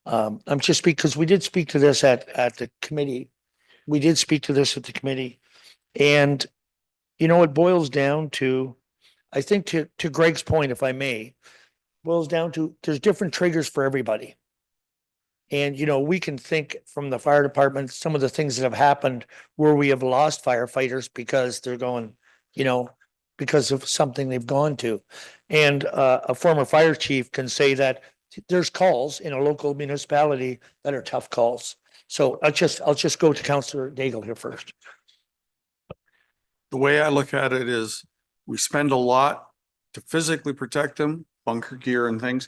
I'm just because we did speak to this at the committee. We did speak to this at the committee. And, you know, it boils down to, I think to Greg's point, if I may, boils down to there's different triggers for everybody. And, you know, we can think from the fire department, some of the things that have happened where we have lost firefighters because they're going, you know, because of something they've gone to. And a former fire chief can say that there's calls in a local municipality that are tough calls. So I'll just go to Councillor Daigle here first. The way I look at it is we spend a lot to physically protect them, bunker gear and things,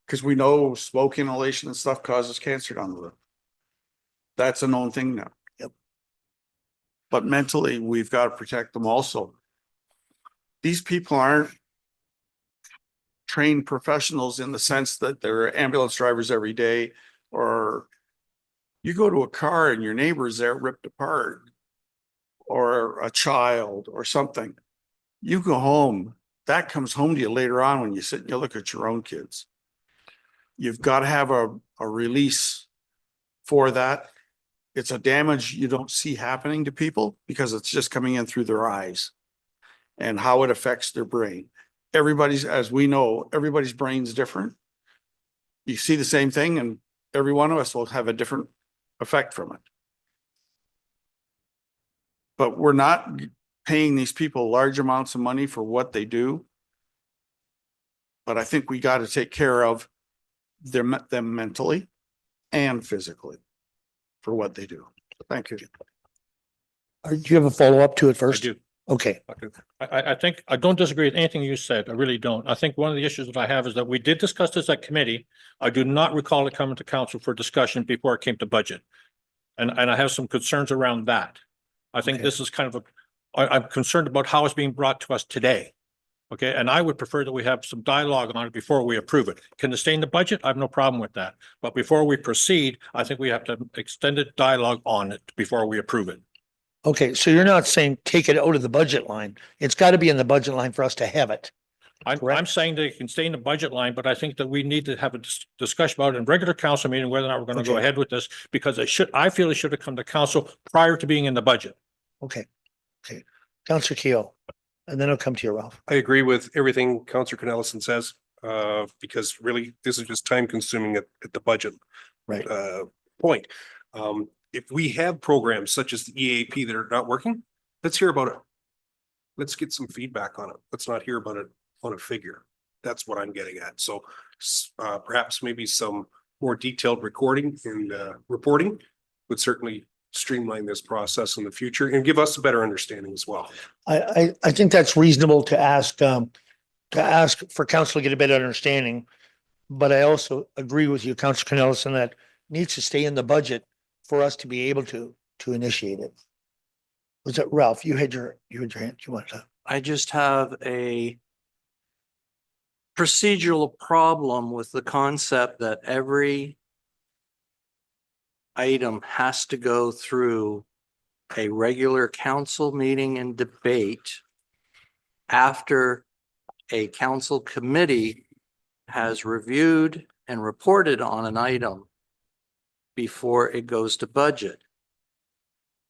because we know smoke inhalation and stuff causes cancer down the road. That's a known thing now. Yep. But mentally, we've got to protect them also. These people aren't trained professionals in the sense that they're ambulance drivers every day, or you go to a car and your neighbor's there ripped apart, or a child or something. You go home, that comes home to you later on when you sit and you look at your own kids. you've got to have a release for that. It's a damage you don't see happening to people because it's just coming in through their eyes and how it affects their brain. Everybody's, as we know, everybody's brain's different. You see the same thing and every one of us will have a different effect from it. But we're not paying these people large amounts of money for what they do. But I think we got to take care of them mentally and physically for what they do. Thank you. Do you have a follow-up to it I first? do. Okay, I think, I don't disagree with anything you said. I really don't. I think one of the issues that I have is that we did discuss this at committee. I do not recall it coming to council for discussion before it came to budget. And I have some concerns around that. I think Okay. this is kind of I'm concerned about how it's being brought to us today. Okay, and I would prefer that we have some dialogue on it before we approve it. Can it stay in the budget? I have no problem with that. But before we proceed, I think we have to have extended dialogue on it before we approve it. okay, so you're not saying take it out of the budget line. It's got to be in the budget line for us to have it. I'm Correct. saying that it can stay in the budget line, but I think that we need to have a discussion about it in regular council meeting, whether or not we're going to go Okay. ahead with this, because I feel it should have come to council prior to being in the budget. Okay, okay. Counselor Keo, and then I'll come to you, Ralph. I agree with everything Counselor Cornelison says, because really this is just time consuming at the budget Right. point. If we have programs such as the EAP that are not working, let's hear about it. Let's get some feedback on it. Let's not hear about it on a figure. That's what I'm getting at. So perhaps maybe some more detailed recording and reporting would certainly streamline this process in the future and give us a better understanding as well. I think that's reasonable to ask for council to get a better understanding. But I also agree with you, Councilor Cornelison, that needs to stay in the budget for us to be able to initiate it. Was that Ralph? You had your hand, you wanted to. I just have a procedural problem with the concept that every item has to go through a regular council meeting and debate after a council committee has reviewed and reported on an item before it goes to budget.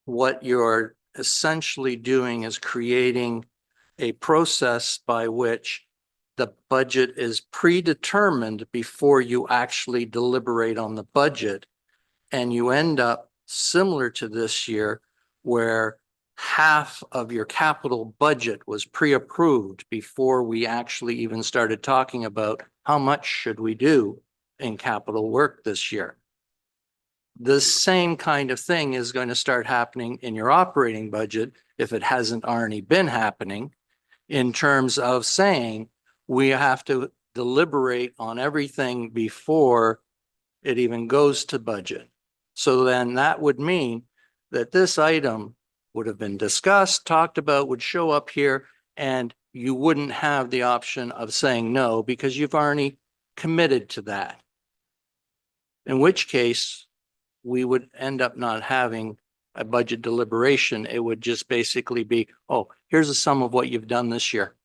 What you're essentially doing is creating a process by which the budget is predetermined before you actually deliberate on the budget. And you end up similar to this year, where half of your capital budget was pre-approved before we actually even started talking about how much should we do in capital work this year. The same kind of thing is going to start happening in your operating budget, if it hasn't already been happening, in terms of saying we have to deliberate on everything before it even goes to budget. So then that would mean that this item would have been discussed, talked about, would show up here, and you wouldn't have the option of saying no because you've already committed to that. In which case, we would end up not having a budget deliberation. It would just basically be, oh, here's a sum of what you've done this year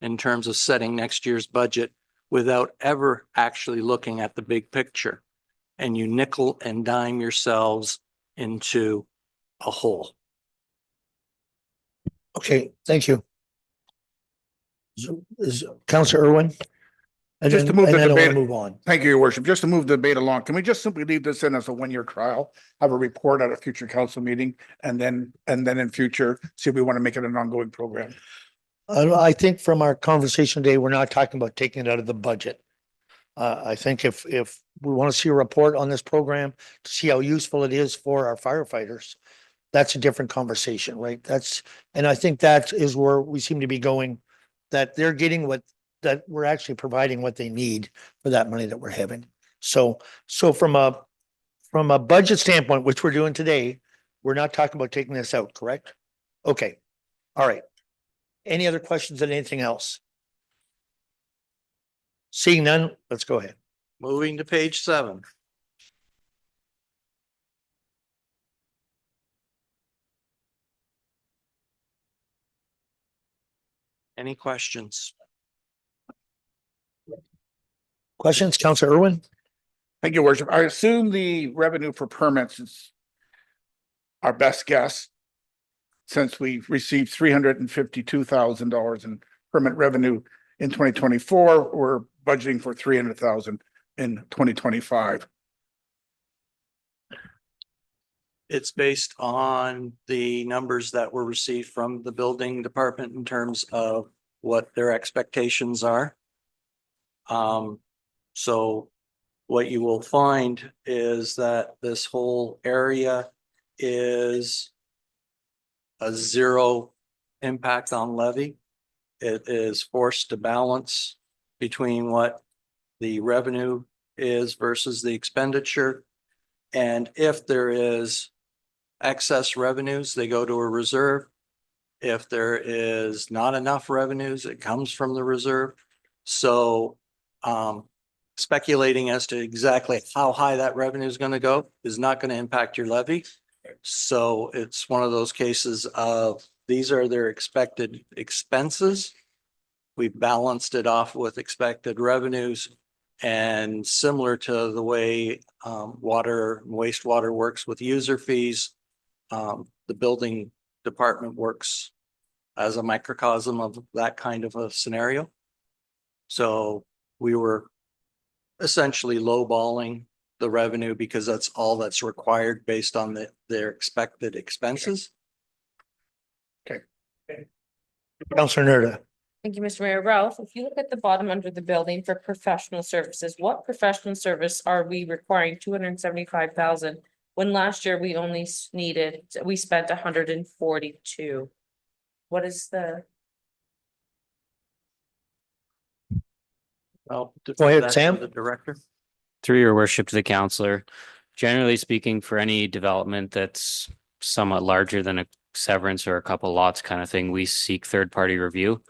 in terms of setting next year's budget without ever actually looking at the big picture. And you nickel and dime yourselves into a hole. Okay, thank you. Is Councilor Irwin? And Just to then, move and the then I want to debate- move on. Thank you, Your Worship. Just to move the debate along, can we just simply leave this in as a one-year trial, have a report at a future council meeting, and then in future, see if we want to make it an ongoing program? I think from our conversation today, we're not talking about taking it out of the budget. I think if we want to see a report on this program to see how useful it is for our firefighters, that's a different conversation, right? And I think that is where we seem to be going, that they're getting that we're actually providing what they need for that money that we're having. So from a budget standpoint, which we're doing today, we're not talking about taking this out, correct? Okay, all right. Any other questions on anything else? Seeing none, let's go ahead. Moving to page 7. Any questions? Questions, Counselor Irwin? Thank you, Worship. I assume the revenue for permits is our best guess, since we received $352,000 in permit revenue in 2024. We're budgeting for 300,000 in 2025. It's based on the numbers that were received from the building department in terms of what their expectations are. So what you will find is that this whole area is a zero impact on levy. It is forced to balance between what the revenue is versus the expenditure. And if there is excess revenues, they go to a reserve. If there is not enough revenues, it comes from the reserve. So speculating as to exactly how high that revenue is going to go is not going to impact your levy. So it's one of those cases of these are their expected expenses. We've balanced it off with expected revenues. And similar to the way water and wastewater works with user fees, the building department works as a microcosm of that kind of a scenario. So we were essentially lowballing the revenue because that's all that's required based on their expected expenses. Counselor Nerda? Thank you, Mr. Mayor. Ralph, if you look at the bottom under the building for professional services, what professional service are we requiring 275,000? When last year we only we spent 142. What is the? Well, Go ahead, that's Sam. The director. Through your worship to the counselor, generally speaking, for any development that's somewhat larger than a severance or a couple lots kind of thing, we seek third-party review.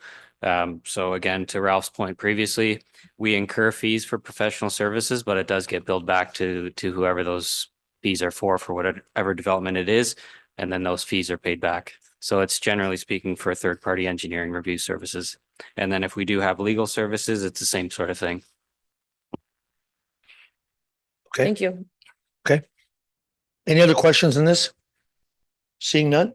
So again, to Ralph's point previously, we incur fees for professional services, but it does get billed back to whoever those fees are for whatever development it is, and then those fees are paid back. So it's generally speaking for third-party engineering review services. And then if we do have legal services, it's the same sort of thing. Okay. Thank you. Okay. Any other questions in this? Seeing none?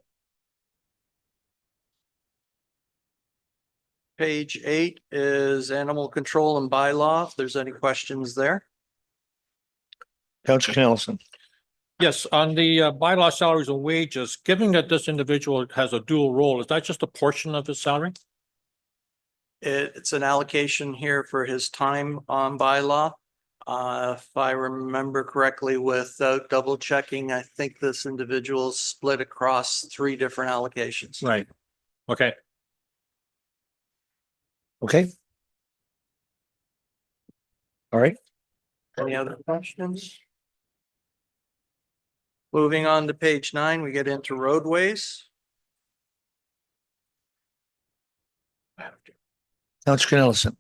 Page 8 is animal control and bylaw. If there's any questions there. Counselor Nelson? Yes, on the bylaw salaries and wages, given that this individual has a dual role, is that just a portion of his salary? It's an allocation here for his time on bylaw. If I remember correctly, without double checking, I think this individual is split across 3 different allocations. Right. Okay. Okay. All right. Any other questions? Moving on to page 9, we get into roadways. Counselor Nelson?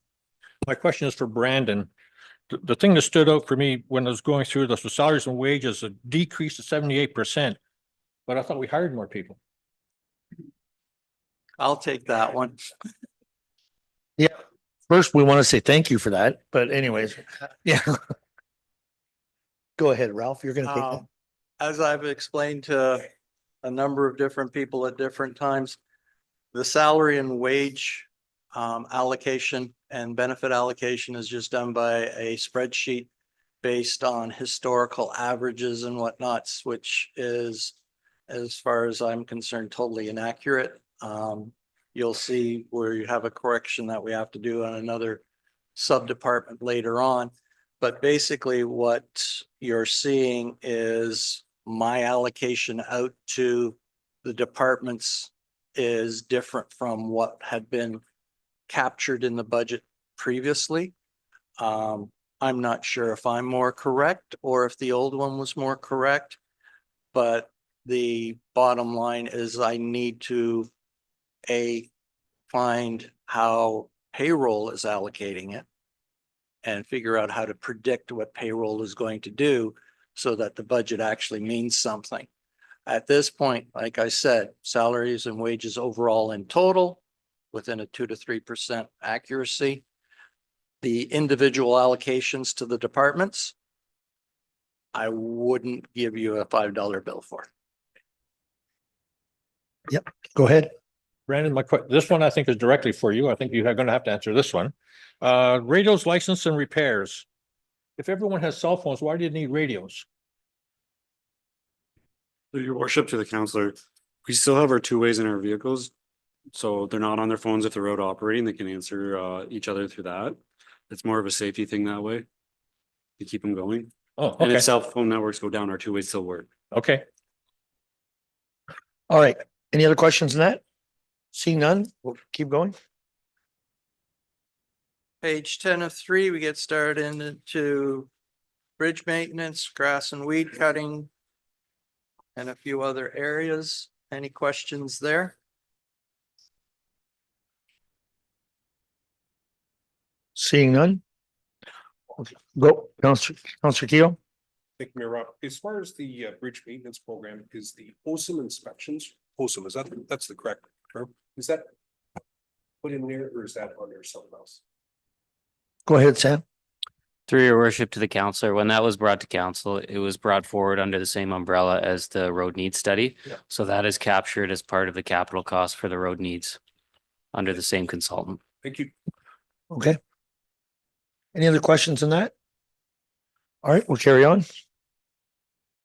My question is for Brandon. The thing that stood out for me when I was going through this, the salaries and wages, a decrease to 78%. But I thought we hired more people. I'll take that one. Yeah. First, we want to say thank you for that, but anyways, yeah. Go ahead, Ralph. You're going to take that. As I've explained to a number of different people at different times, the salary and wage allocation and benefit allocation is just done by a spreadsheet based on historical averages and whatnots, which is, as far as I'm concerned, totally inaccurate. You'll see where you have a correction that we have to do on another sub-department later on. But basically what you're seeing is my allocation out to the departments is different from what had been captured in the budget previously. I'm not sure if I'm more correct or if the old one was more correct, but the bottom line is I need to find how payroll is allocating it and figure out how to predict what payroll is going to do so that the budget actually means something. At this point, like I said, salaries and wages overall in total within a 2 to 3% accuracy. the individual allocations to the departments, I wouldn't give you a $5 bill for. Go ahead. Brandon, this one I think is directly for you. I think you are going to have to answer this one. Radios, license and repairs. If everyone has cell phones, why do you need radios? Through your worship to the counselor, we still have our two ways in our vehicles. So they're not on their phones if they're road operating, they can answer each other through that. It's more of a safety thing that way. To keep them going. Oh, And okay, if cell phone networks go down, our two ways still work. okay. All right. Any other questions on that? Seeing none, we'll keep going. Page 10 of 3, we get started into bridge maintenance, grass and weed cutting, and a few other areas. Any questions there? Seeing none. Go, Counselor Keel. Thank you, Mayor Rob. As far as the bridge maintenance program, is the OSIM inspections, OSIM, that's the correct term? Is that put in there or is that under something else? Go ahead, Sam. Through your worship to the counselor, when that was brought to council, it was brought forward under the same umbrella as the road needs study. Yeah. So that is captured as part of the capital cost for the road needs under the same consultant. Thank you. Okay. Any other questions on that? All right, we'll carry on.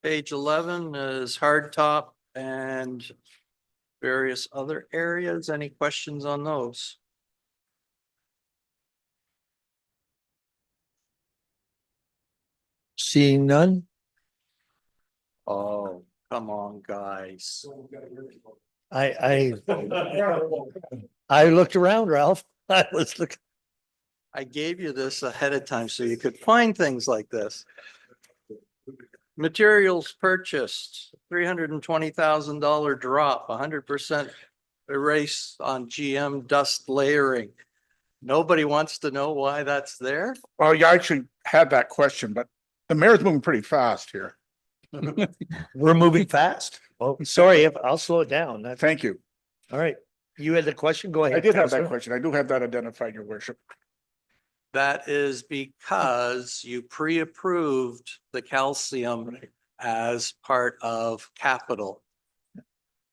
Page 11 is hardtop and various other areas. Any questions on those? Seeing none. Oh, come on, guys. I looked around, Ralph. I was looking. I gave you this ahead of time so you could find things like this. Materials purchased, $320,000 drop, 100% erase on GM dust layering. Nobody wants to know why that's there? Well, you actually had that question, but the mayor's moving pretty fast here. We're moving fast. Well, sorry, I'll slow it down. That's Thank you. all right. You had the question? Go ahead. I did have that Counselor. question. I do have that identified, your worship. That is because you pre-approved the calcium as part of capital.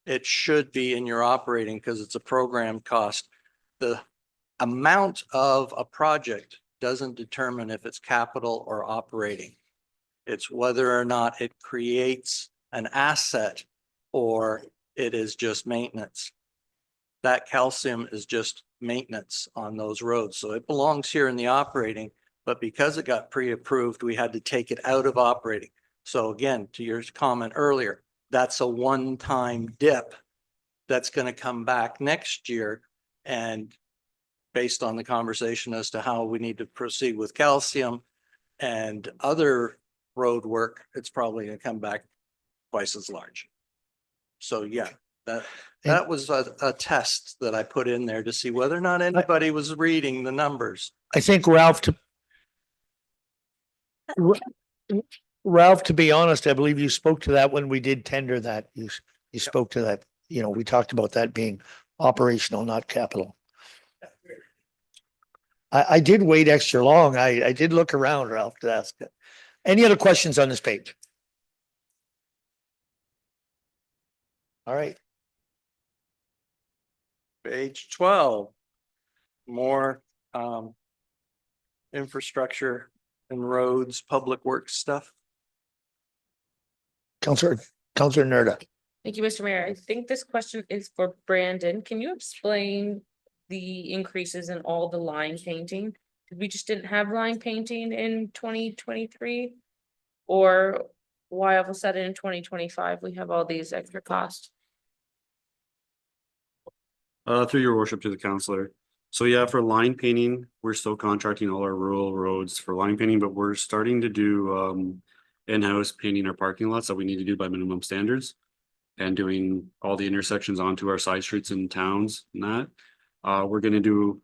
It should be in your operating because it's a program cost. The amount of a project doesn't determine if it's capital or operating. It's whether or not it creates an asset or it is just maintenance. That calcium is just maintenance on those roads. So it belongs here in the operating, but because it got pre-approved, we had to take it out of operating. So again, to your comment earlier, that's a one-time dip that's going to come back next year. And based on the conversation as to how we need to proceed with calcium and other road work, it's probably going to come back twice as large. So yeah, that was a test that I put in there to see whether or not anybody was reading the numbers. I think Ralph, to be honest, I believe you spoke to that when we did tender that. You spoke to that, we talked about that being operational, not capital. I did wait extra long. I did look around, Ralph, to ask it. Any other questions on this page? All right. Page 12, more infrastructure and roads, public works stuff. Counselor Nerda. Thank you, Mr. Mayor. I think this question is for Brandon. Can you explain the increases in all the line painting? We just didn't have line painting in 2023? Or why all of a sudden in 2025 we have all these extra costs? Through your worship to the counselor. So yeah, for line painting, we're still contracting all our rural roads for line painting, but we're starting to do in-house painting our parking lots that we need to do by minimum standards. And doing all the intersections onto our side streets in towns and that. We're gonna do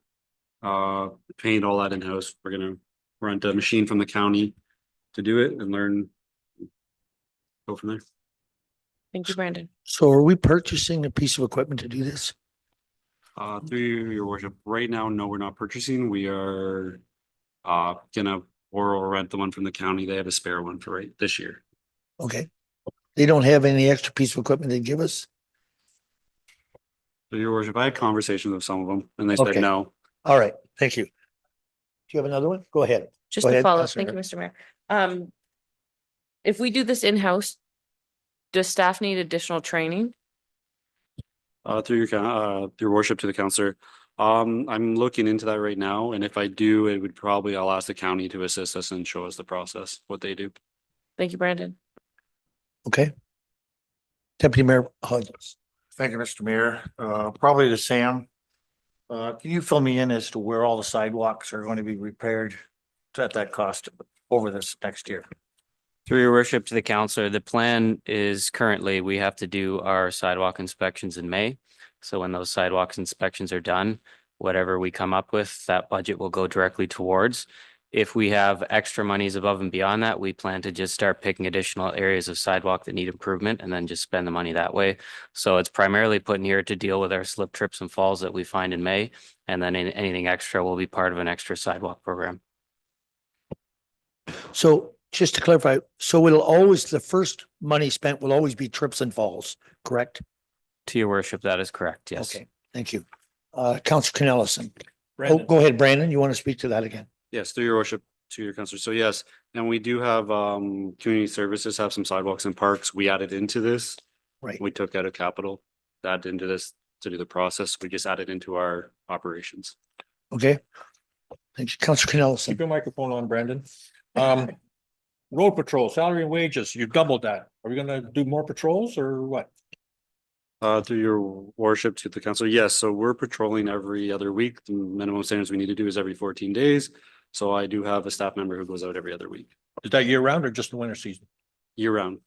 paint all that in-house. We're gonna rent a machine from the county to do it and learn. Go from there. Thank you, Brandon. So are we purchasing a piece of equipment to do this? Through your worship, right now, no, we're not purchasing. We are or rent the one from the county. They have a spare one for right this year. Okay. They don't have any extra piece of equipment they'd give us? So your worship, I had conversations with some of them and they Okay. said no. All right, thank you. Do you have another one? Go ahead. Just Go to ahead, follow, Councilor thank you, Mr. Mayor. If we do this in-house, does staff need additional training? Through your worship to the counselor. I'm looking into that right now, and if I do, it would probably, I'll ask the county to assist us and show us the process, what they do. Thank you, Brandon. Okay. Deputy Mayor Hodges. Thank you, Mr. Mayor. Probably to Sam. Can you fill me in as to where all the sidewalks are going to be repaired at that cost over this next year? Through your worship to the councillor, the plan is currently we have to do our sidewalk inspections in May. So when those sidewalk inspections are done, whatever we come up with, that budget will go directly towards. If we have extra monies above and beyond that, we plan to just start picking additional areas of sidewalk that need improvement and then just spend the money that way. So it's primarily put in here to deal with our slip, trips and falls that we find in May. And then anything extra will be part of an extra sidewalk program. So just to clarify, so it'll always, the first money spent will always be trips and falls, correct? To your worship, that is correct, yes. Okay, thank you. Councilor Canellison. Oh, Brandon, go ahead, Brandon. You want to speak to that again? Yes, through your worship to your counselor. So yes, and we do have community services have some sidewalks and parks. We added into this. Right. We took out of capital, added into this to do the process. We just added into our operations. Okay. Thank you, Councilor keep Canellison. your microphone on, Brandon. Road patrol, salary and wages, you doubled that. Are we gonna do more patrols or what? Through your worship to the council, yes, so we're patrolling every other week. The minimum standards we need to do is every 14 days. So I do have a staff member who goes out every other week, Is that year round or just the winter season? year round.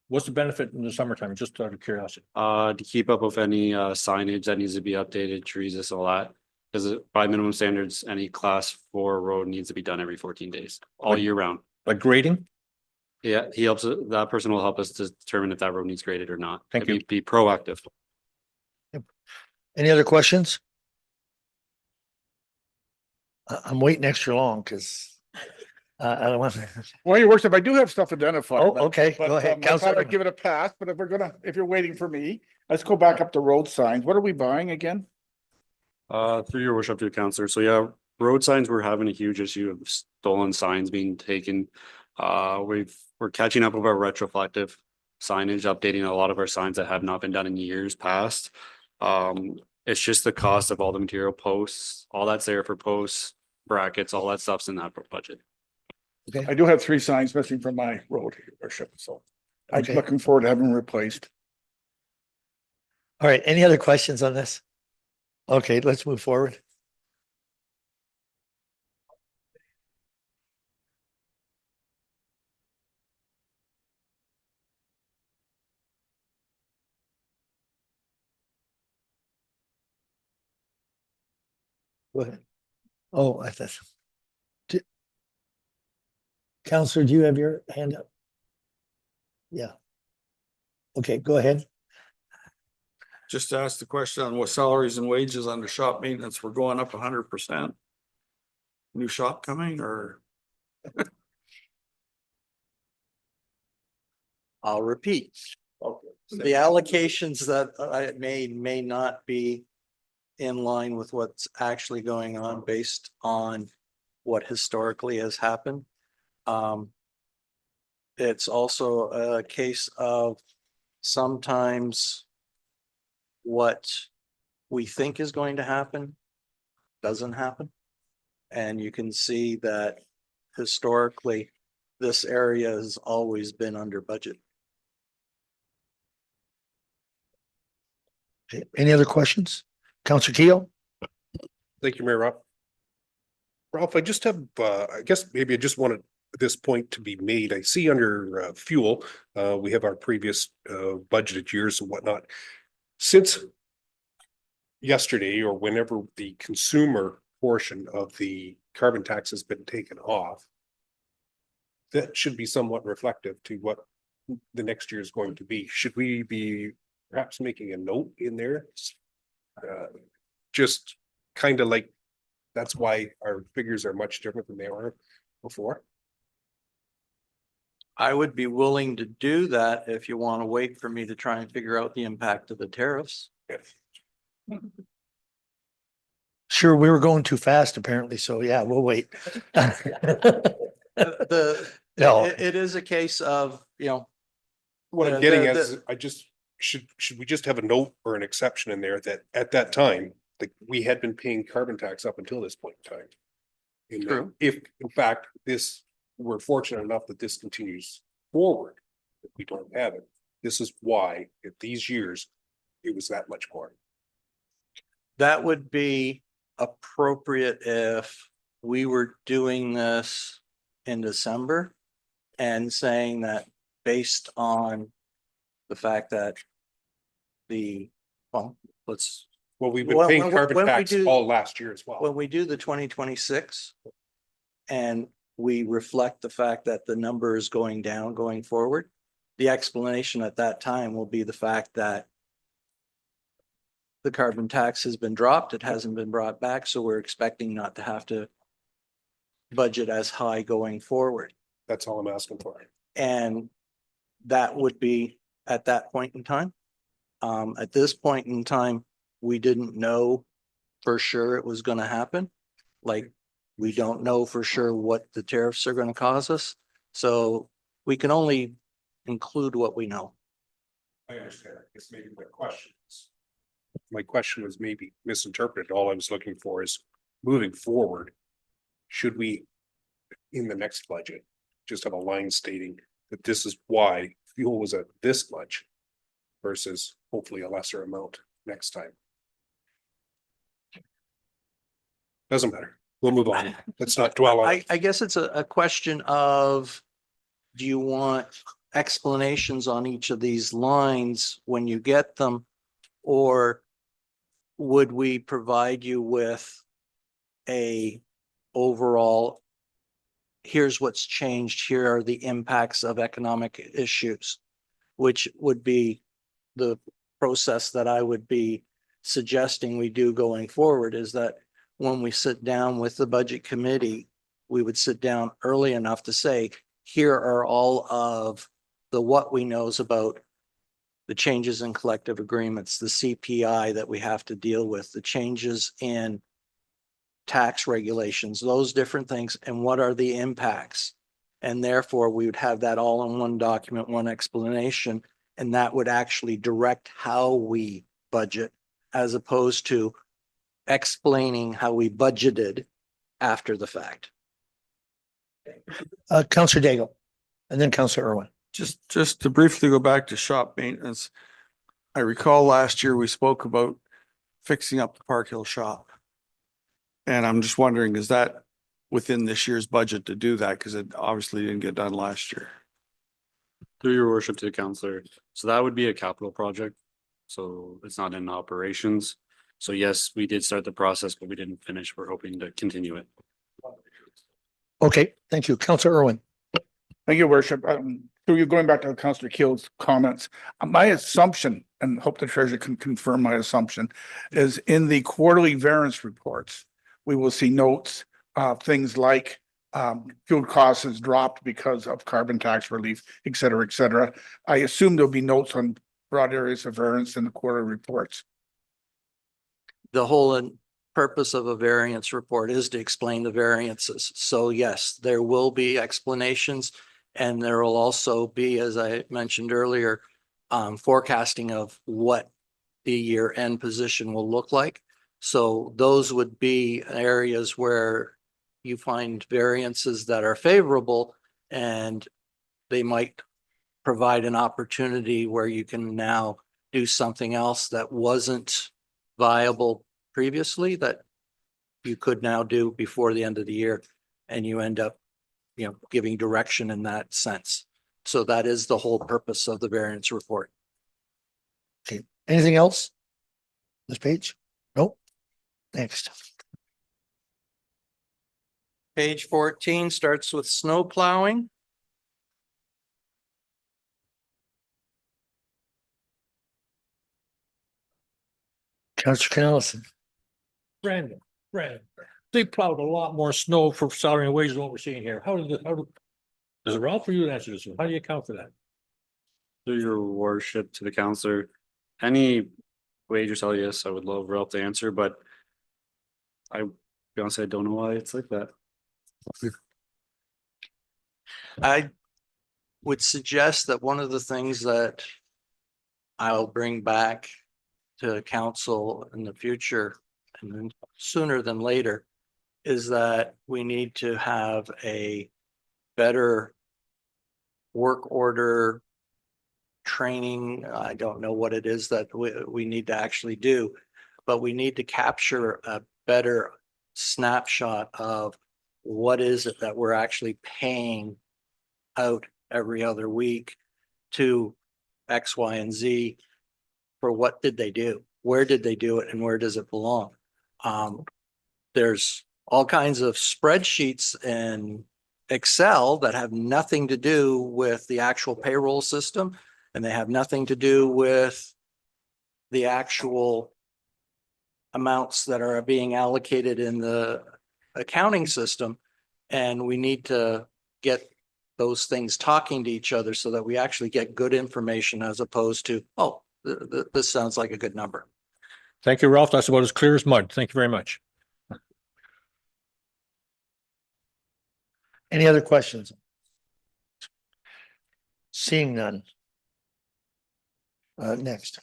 What's the benefit in the summertime? Just out of curiosity. To keep up with any signage that needs to be updated, trees, this, all that. Because by minimum standards, any class 4 road needs to be done every 14 days, all year round. Like grading? Yeah, he helps, that person will help us to determine if that road needs graded or not. Thank you. Be proactive. Any other questions? I'm waiting extra long because I don't want. Well, your worship, I do have stuff identified. Oh, but- okay, but, go ahead, I thought Councilor. I'd give it a pass, but if you're waiting for me, let's go back up to road signs. What are we buying again? Through your worship to the counselor. So yeah, road signs, we're having a huge issue of stolen signs being taken. We're catching up with our retroflective signage, updating a lot of our signs that have not been done in years past. It's just the cost of all the material, posts, all that's there for posts, brackets, all that stuff's in that budget. I do have 3 signs missing from my road, your worship, so I'm Okay. looking forward to having them replaced. All right, any other questions on this? Okay, let's move forward. Go ahead. Oh, I thought. Counselor, do you have your hand up? Yeah. Okay, go ahead. Just to ask the question on what salaries and wages under shop maintenance, we're going up 100%. New shop coming or? I'll repeat. Okay. The allocations that I made may not be in line with what's actually going on based on what historically has happened. It's also a case of sometimes what we think is going to happen doesn't happen. And you can see that historically, this area has always been under budget. Okay, any other questions? Counselor Keel? Thank you, Mayor Ralph. Ralph, I just have, I guess maybe I just wanted this point to be made. I see under fuel, we have our previous budgeted years and whatnot. Since yesterday or whenever the consumer portion of the carbon tax has been taken off, that should be somewhat reflective to what the next year is going to be. Should we be perhaps making a note in there? Just kind of like That's why our figures are much different than they were before. I would be willing to do that if you want to wait for me to try and figure out the impact of the tariffs. Sure, we were going too fast apparently, so yeah, we'll wait. The, No. it is a case of, you know, What The- I'm getting the- at the- is I just, should we just have a note or an exception in there that at that time, like, we had been paying carbon tax up until this point in time. And that True. if in fact we're fortunate enough that this continues forward, if we don't have it, this is why at these years, it was that much more. that would be appropriate if we were doing this in December and saying that based on the fact that let's, Well, we've been Well, paying when- carbon when we tax do- all last year as when well. we do the 2026 and we reflect the fact that the number is going down going forward, the explanation at that time will be the fact that the carbon tax has been dropped, it hasn't been brought back, so we're expecting not to have to budget as high going forward. That's all I'm asking for. And that would be at that point in time. At this point in time, we didn't know for sure it was gonna happen. Like, we don't know for sure what the tariffs are gonna cause us. So we can only include what we know. I understand. I guess maybe my question was maybe misinterpreted. All I was looking for is moving forward. Should we, in the next budget, just have a line stating that this is why fuel was at this much versus hopefully a lesser amount next time? Doesn't matter. We'll move on. Let's not dwell on it. I guess it's a question of, do you want explanations on each of these lines when you get them? Or would we provide you with a overall, here's what's changed, here are the impacts of economic issues, which would be the process that I would be suggesting we do going forward, is that when we sit down with the budget committee, we would sit down early enough to say, here are all of the what we knows about the changes in collective agreements, the CPI that we have to deal with, the changes in tax regulations, those different things, and what are the impacts? And therefore, we would have that all in one document, one explanation, and that would actually direct how we budget, as opposed to explaining how we budgeted after the fact. Counselor Daigle and then Counselor Irwin. Just to briefly go back to shop maintenance. I recall last year we spoke about fixing up the Park Hill shop. And I'm just wondering, is that within this year's budget to do that? Because it obviously didn't get done last year. Through your worship to the counselor. So that would be a capital project. So it's not in operations. So yes, we did start the process, but we didn't finish. We're hoping to continue it. Okay, thank you. Counselor Irwin. Thank you, worship. So you're going back to Councillor Keel's comments. My assumption, and hope the treasurer can confirm my assumption, is in the quarterly variance reports, we will see notes, things like fuel costs has dropped because of carbon tax relief, et cetera, et cetera. I assume there'll be notes on broad areas of variance in the quarterly reports. The whole purpose of a variance report is to explain the variances. So yes, there will be explanations, and there will also be, as I mentioned earlier, forecasting of what the year-end position will look like. So those would be areas where you find variances that are favorable, and they might provide an opportunity where you can now do something else that wasn't viable previously that you could now do before the end of the year, and you end up, giving direction in that sense. So that is the whole purpose of the variance report. Okay, anything else? This page? Nope. Next. Page 14 starts with snow plowing. Counselor Connellison. Brandon. they plowed a lot more snow for salary and wages than what we're seeing here. Does it Ralph or you answer this one? How do you account for that? Through your worship to the counselor, any wage or salary, yes, I would love Ralph to answer, but I, be honest, I don't know why it's like that. I would suggest that one of the things that I'll bring back to council in the future, and then sooner than later, is that we need to have a better work order training. I don't know what it is that we need to actually do, but we need to capture a better snapshot of what is it that we're actually paying out every other week to X, Y, and Z for what did they do? Where did they do it and where does it belong? There's all kinds of spreadsheets in Excel that have nothing to do with the actual payroll system, and they have nothing to do with the actual amounts that are being allocated in the accounting system. And we need to get those things talking to each other so that we actually get good information as opposed to, oh, this sounds like a good number. Thank you, Ralph. That's about as clear as mud. Thank you very much. Any other questions? Seeing none. Next.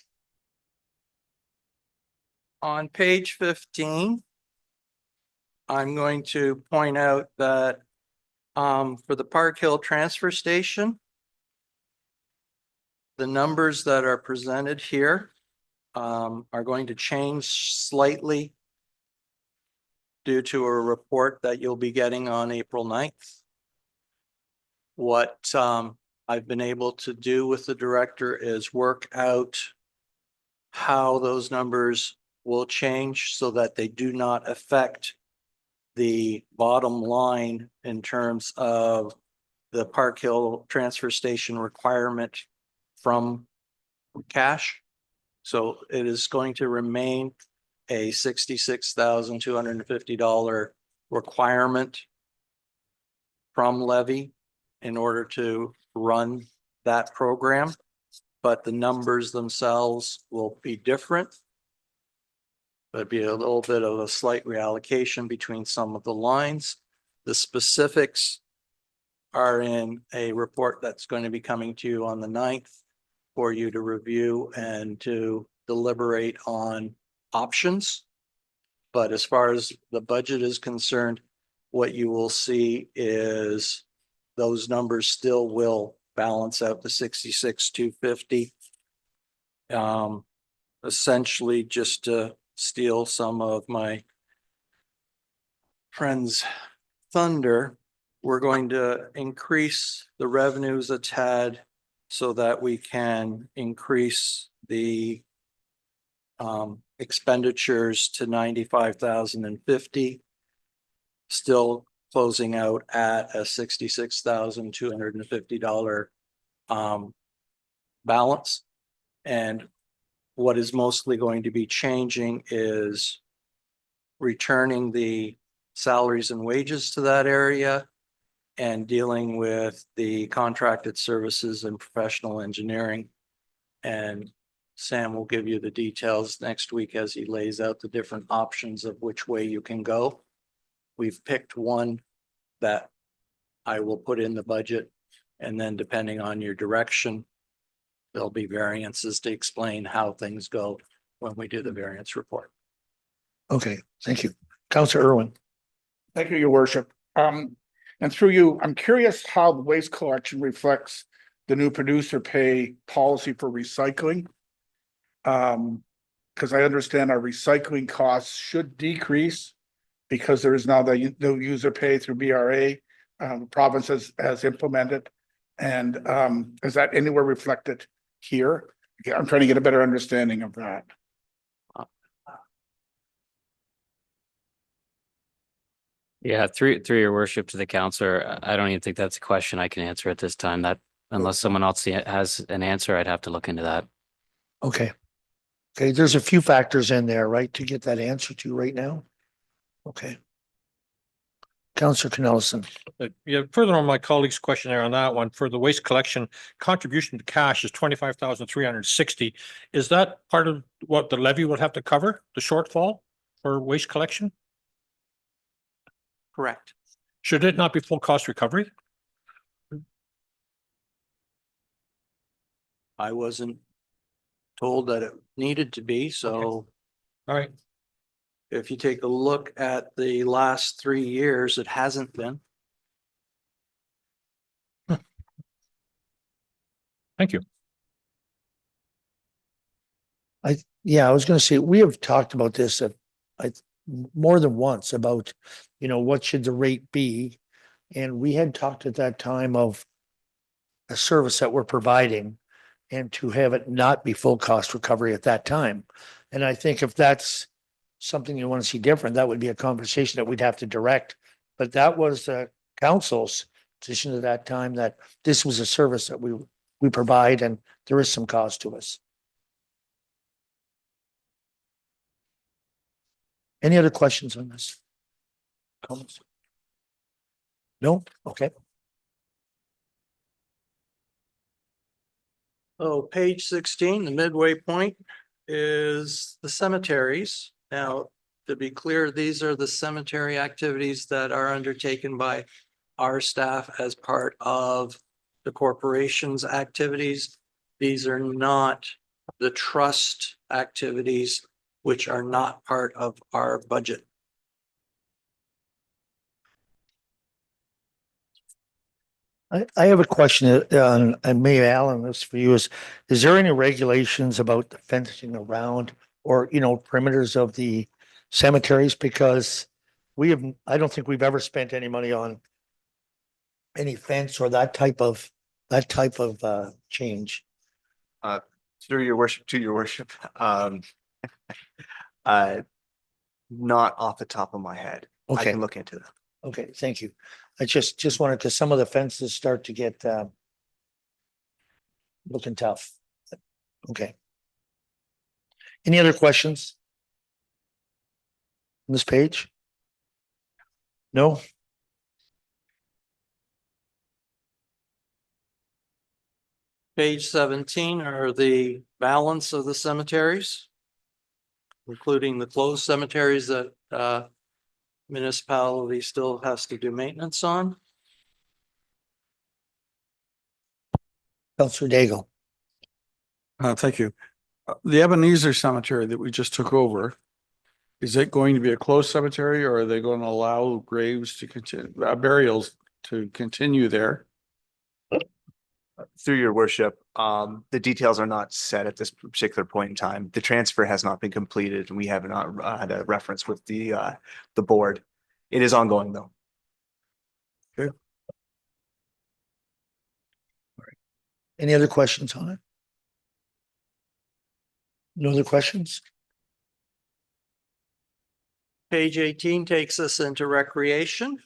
On page 15, I'm going to point out that for the Park Hill Transfer Station, the numbers that are presented here are going to change slightly due to a report that you'll be getting on April 9th. What I've been able to do with the director is work out how those numbers will change so that they do not affect the bottom line in terms of the Park Hill Transfer Station requirement from cash. So it is going to remain a $66,250 requirement from levy in order to run that program, but the numbers themselves will be different. There'd be a little bit of a slight reallocation between some of the lines. The specifics are in a report that's going to be coming to you on the 9th for you to review and to deliberate on options. But as far as the budget is concerned, what you will see is those numbers still will balance out the 66,250. Essentially just to steal some of my friend's thunder, we're going to increase the revenues a tad so that we can increase the expenditures to 95,050, still closing out at a $66,250 balance. And what is mostly going to be changing is returning the salaries and wages to that area and dealing with the contracted services and professional engineering. And Sam will give you the details next week as he lays out the different options of which way you can go. We've picked one that I will put in the budget, and then depending on your direction, there'll be variances to explain how things go when we do the variance report. Okay, thank you. Councillor Irwin. Thank you, your worship. And through you, I'm curious how the waste collection reflects the new producer pay policy for recycling. Because I understand our recycling costs should decrease because there is now the no user pay through BRA, province has implemented. And is that anywhere reflected here? I'm trying to get a better understanding of that. Yeah, through your worship to the counselor, I don't even think that's a question I can answer at this time. That unless someone else has an answer, I'd have to look into that. Okay. Okay, there's a few factors in there, right, to get that answer to right now? Okay. Counselor Canellison. Yeah, further on my colleague's question there on that one, for the waste collection, contribution to cash is 25,360. Is that part of what the levy would have to cover, the shortfall for waste collection? Correct. Should it not be full cost recovery? I wasn't told that it needed to be, so All right, if you take a look at the last 3 years, it hasn't been. thank you. Yeah, I was gonna say, we have talked about this more than once about, what should the rate be? And we had talked at that time of a service that we're providing and to have it not be full cost recovery at that time. And I think if that's something you want to see different, that would be a conversation that we'd have to direct. But that was the council's position at that time, that this was a service that we provide and there is some cost to us. Any other questions on this? Comments? No? Okay. Oh, page 16, the midway point is the cemeteries. Now, to be clear, these are the cemetery activities that are undertaken by our staff as part of the corporation's activities. These are not the trust activities, which are not part of our budget. I have a question, and maybe Alan, this for you is there any regulations about the fencing around or, perimeters of the cemeteries? Because I don't think we've ever spent any money on any fence or that type of change. Through your worship, to your worship, not off the top of my head. I Okay, can look into that. okay, thank you. I just wanted to, some of the fences start to get looking tough. Okay. Any other questions? On this page? No? Page 17 are the balance of the cemeteries, including the closed cemeteries that municipality still has to do maintenance on. Councilor Daigle. Thank you. The Ebenezer Cemetery that we just took over, is it going to be a closed cemetery or are they going to allow graves to continue, burials to continue there? Through your worship, the details are not set at this particular point in time. The transfer has not been completed and we have not had a reference with the board. It is ongoing though. Any other questions on it? No other questions? Page 18 takes us into recreation.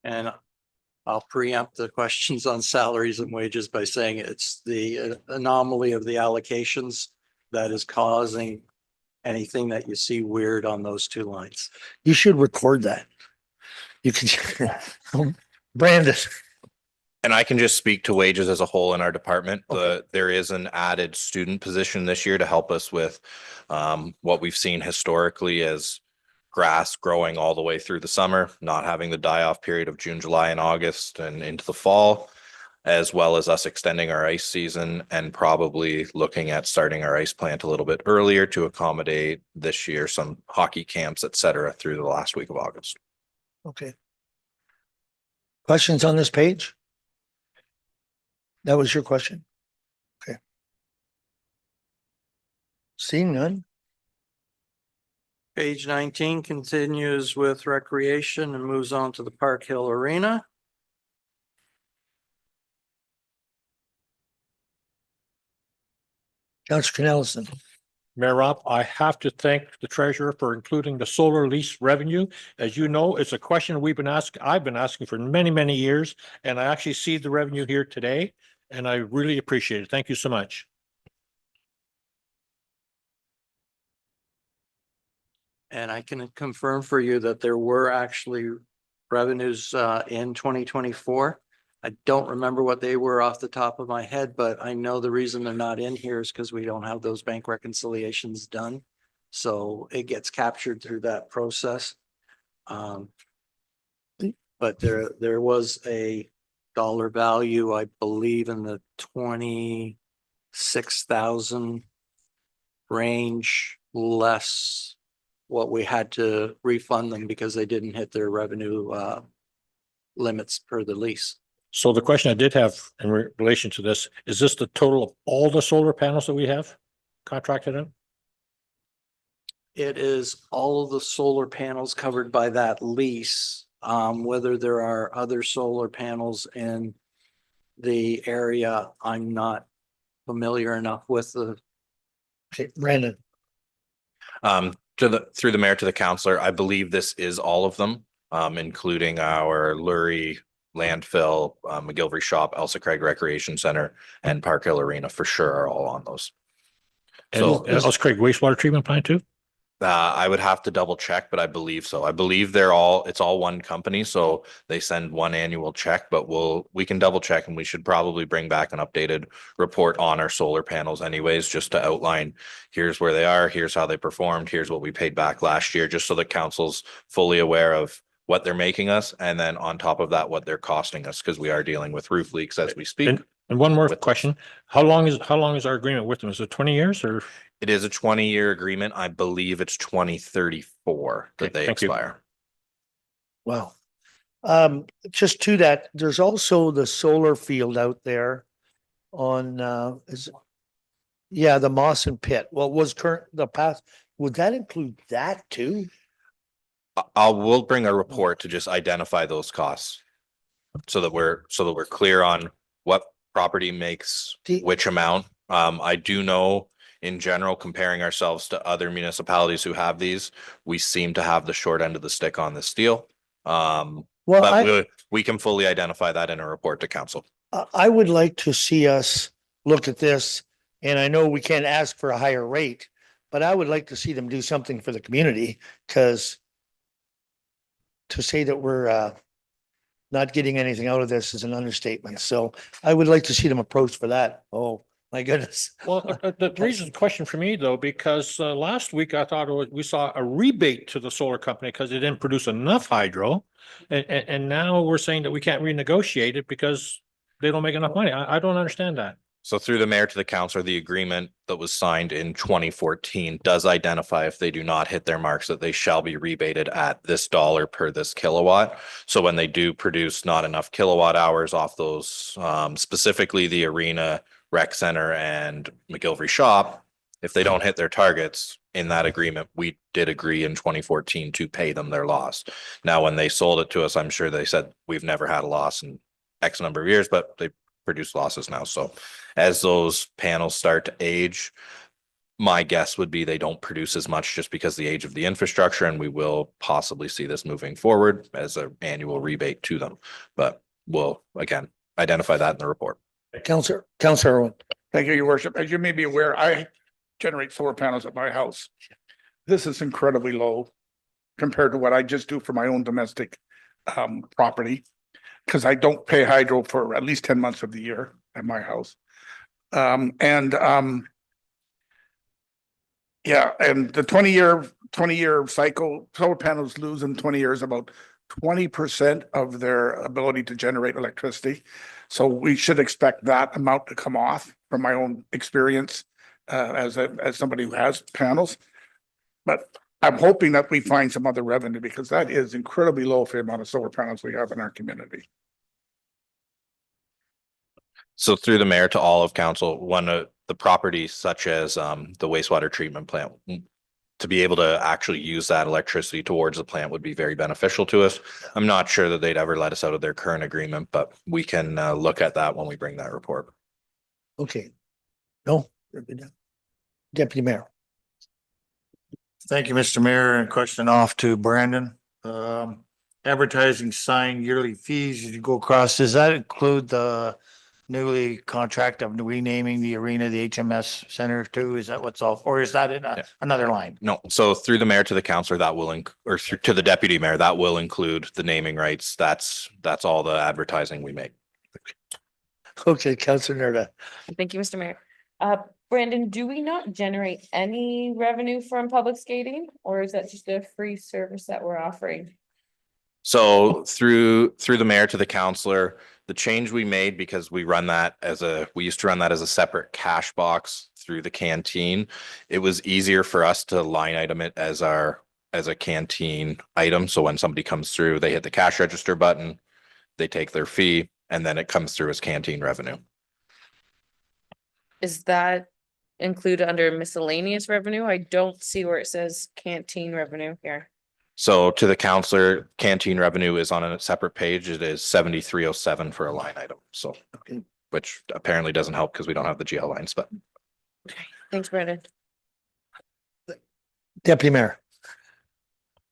And I'll preempt the questions on salaries and wages by saying it's the anomaly of the allocations that is causing anything that you see weird on those two lines. You should record that. You can, Brandon. And I can just speak to wages as a whole in our department. There is an added student position this year to help us with what we've seen historically as grass growing all the way through the summer, not having the die-off period of June, July, and August and into the fall, as well as us extending our ice season and probably looking at starting our ice plant a little bit earlier to accommodate this year some hockey camps, et cetera, through the last week of August. Okay. Questions on this page? That was your question? Okay. Seeing none? Page 19 continues with recreation and moves on to the Park Hill Arena. Councilor Canellison. Mayor Rob, I have to thank the treasurer for including the solar lease revenue. As you know, it's a question I've been asking for many, many years, and I actually see the revenue here today, and I really appreciate it. Thank you so much. And I can confirm for you that there were actually revenues in 2024. I don't remember what they were off the top of my head, but I know the reason they're not in here is because we don't have those bank reconciliations done. So it gets captured through that process. But there was a dollar value, I believe, in the 26,000 range, less what we had to refund them because they didn't hit their revenue limits per the lease. So the question I did have in relation to this, is this the total of all the solar panels that we have contracted in? It is all of the solar panels covered by that lease. Whether there are other solar panels in the area, I'm not familiar enough with the. Okay, Brandon, Through the mayor to the councillor, I believe this is all of them, including our Lurie landfill, McGilvery Shop, Elsa Craig Recreation Center, and Park Hill Arena for sure are all on those. So Ellis Craig wastewater treatment plant too? I would have to double check, but I believe so. I believe it's all one company, so they send one annual check, but we can double check, and we should probably bring back an updated report on our solar panels anyways, just to outline, here's where they are, here's how they performed, here's what we paid back last year, just so the council's fully aware of what they're making us, and then on top of that, what they're costing us, because we are dealing with roof leaks as we speak. And one more question, how long is our agreement with them? Is it 20 years or? It is a 20-year agreement. I believe it's 2034 that they thank you. expire. wow. Just to that, there's also the solar field out there on, the Mawson Pit. What was the past, would that include that too? We'll bring a report to just identify those costs so that we're clear on what property makes which amount. I do know in general, comparing ourselves to other municipalities who have these, we seem to have the short end of the stick on this deal. But we can fully identify that in a report to council. I would like to see us look at this, and I know we can't ask for a higher rate, but I would like to see them do something for the community, because to say that we're not getting anything out of this is an understatement. So I would like to see them approach for that. Oh, my goodness. Well, the reason question for me though, because last week I thought we saw a rebate to the solar company because they didn't produce enough hydro. And now we're saying that we can't renegotiate it because they don't make enough money. I don't understand that. So through the mayor to the councilor, the agreement that was signed in 2014 does identify if they do not hit their marks that they shall be rebated at this dollar per this kilowatt. So when they do produce not enough kilowatt hours off those, specifically the arena, rec center and McGilvery Shop, if they don't hit their targets in that agreement, we did agree in 2014 to pay them their loss. Now, when they sold it to us, I'm sure they said we've never had a loss in X number of years, but they produce losses now. So as those panels start to age, my guess would be they don't produce as much just because the age of the infrastructure, and we will possibly see this moving forward as an annual rebate to them. But we'll, again, identify that in the report. Councillor Irwin. Thank you, your worship. As you may be aware, I generate solar panels at my house. This is incredibly low compared to what I just do for my own domestic property, because I don't pay hydro for at least 10 months of the year at my house. And the 20-year cycle, solar panels lose in 20 years about 20% of their ability to generate electricity. So we should expect that amount to come off from my own experience as somebody who has panels. But I'm hoping that we find some other revenue, because that is incredibly low for the amount of solar panels we have in our community. So through the mayor to all of council, one of the properties such as the wastewater treatment plant, to be able to actually use that electricity towards the plant would be very beneficial to us. I'm not sure that they'd ever let us out of their current agreement, but we can look at that when we bring that report. Okay. No, Deputy Mayor. Thank you, Mr. Mayor, and question off to Brandon. Advertising sign yearly fees as you go across, does that include the newly contract of renaming the arena, the HMS Center too? Is that what's all, or is that in Yeah. another line? No, so through the mayor to the councillor, that will, or to the deputy mayor, that will include the naming rights. That's all the advertising we make. Okay, Councillor Nerda. Thank you, Mr. Mayor. Brandon, do we not generate any revenue from public skating, or is that just a free service that we're offering? So through the mayor to the councillor, the change we made, because we used to run that as a separate cash box through the canteen. It was easier for us to line item it as a canteen item. So when somebody comes through, they hit the cash register button, they take their fee, and then it comes through as canteen revenue. Is that included under miscellaneous revenue? I don't see where it says canteen revenue here. So to the councillor, canteen revenue is on a separate page. It is 7307 for a line item. So, which apparently doesn't help because we don't have the GL lines, but. Thanks, Brandon. Deputy Mayor.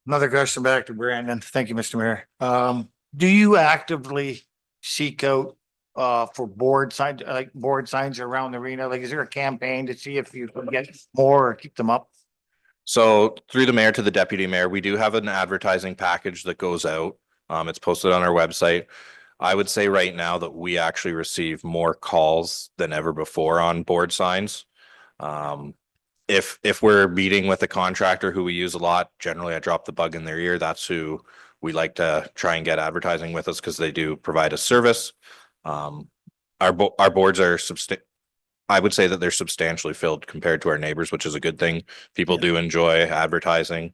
Another question back to Brandon. Thank you, Mr. Mayor. Do you actively seek out for board signs, like board signs around the arena? Like, is there a campaign to see if you can get more or keep them up? So through the mayor to the deputy mayor, we do have an advertising package that goes out. It's posted on our website. I would say right now that we actually receive more calls than ever before on board signs. If we're meeting with a contractor who we use a lot, generally I drop the bug in their ear. That's who we like to try and get advertising with us because they do provide a service. Our boards are I would say that they're substantially filled compared to our neighbors, which is a good thing. People do enjoy advertising.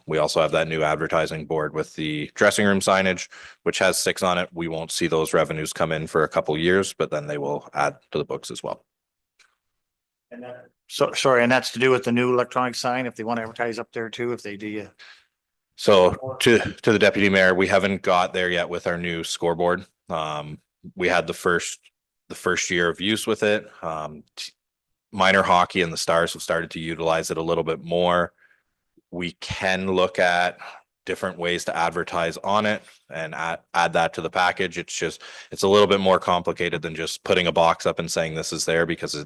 We also have that new advertising board with the dressing room signage, which has 6 on it. We won't see those revenues come in for a couple years, but then they will add to the books as well. And sorry, and that's to do with the new electronic sign, if they want to advertise up there too, if they do. So to the deputy mayor, we haven't got there yet with our new scoreboard. We had the first year of use with it. Minor hockey and the Stars have started to utilize it a little bit more. We can look at different ways to advertise on it and add that to the package. It's a little bit more complicated than just putting a box up and saying this is there, because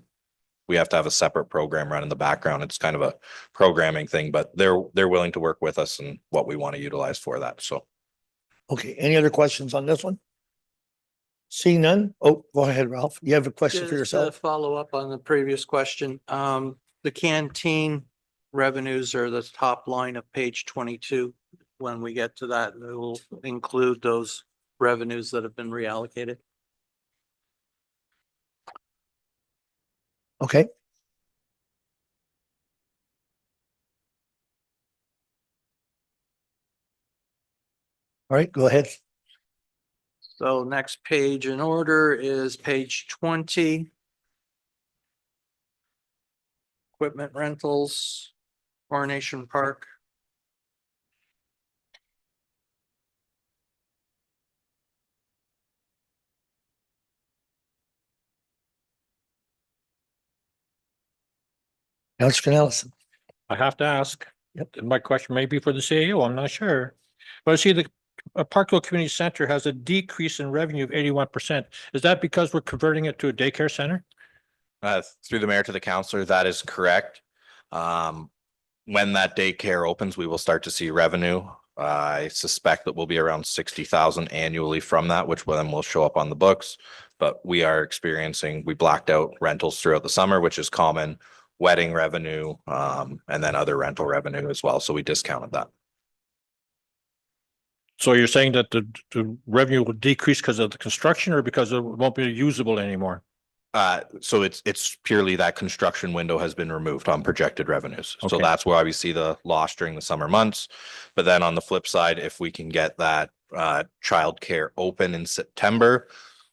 we have to have a separate program run in the background. It's kind of a programming thing, but they're willing to work with us and what we want to utilize for that. So. Okay, any other questions on this one? Seeing none? Oh, go ahead, Ralph. You have a question for Just to yourself? follow up on the previous question, the canteen revenues are the top line of page 22. When we get to that, it will include those revenues that have been reallocated. Okay. All right, go ahead. So next page in order is page 20. Equipment rentals, Coronation Park. Councillor Nelson. I have to ask. Yep. And my question may be for the CAO, I'm not sure. But I see the Parkville Community Center has a decrease in revenue of 81%. Is that because we're converting it to a daycare center? Through the mayor to the councillor, that is correct. When that daycare opens, we will start to see revenue. I suspect that we'll be around 60,000 annually from that, which then will show up on the books. But we blacked out rentals throughout the summer, which is common, wedding revenue, and then other rental revenue as well. So we discounted that. So you're saying that the revenue will decrease because of the construction or because it won't be usable anymore? So it's purely that construction window has been removed on projected revenues. So Okay. that's why we see the loss during the summer months. But then on the flip side, if we can get that childcare open in September,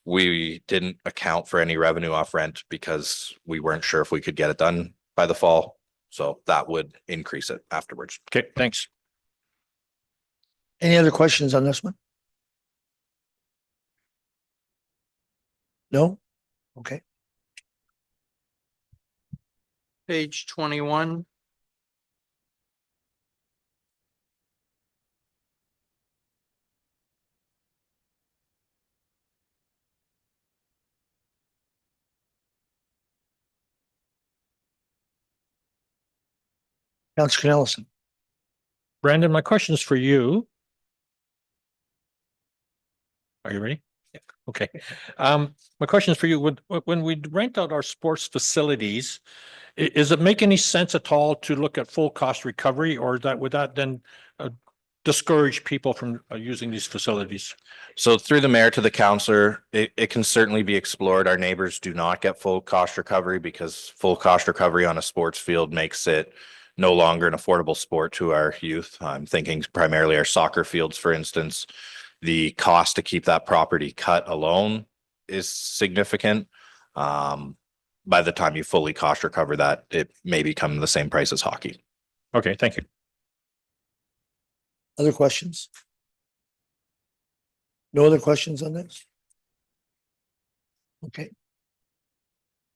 we didn't account for any revenue off rent because we weren't sure if we could get it done by the fall. So that would increase it afterwards. Okay, thanks. Any other questions on this one? No? Okay. Page 21. Councilor Nelson. Brandon, my question is for you. Are you ready? Yeah. Okay. My question is for you. When we rent out our sports facilities, is it make any sense at all to look at full cost recovery, or would that then discourage people from using these facilities? So through the mayor to the councillor, it can certainly be explored. Our neighbors do not get full cost recovery because full cost recovery on a sports field makes it no longer an affordable sport to our youth. I'm thinking primarily our soccer fields, for instance. The cost to keep that property cut alone is significant. By the time you fully cost recover that, it may become the same price as hockey. Okay, thank you. Other questions? No other questions on this? Okay.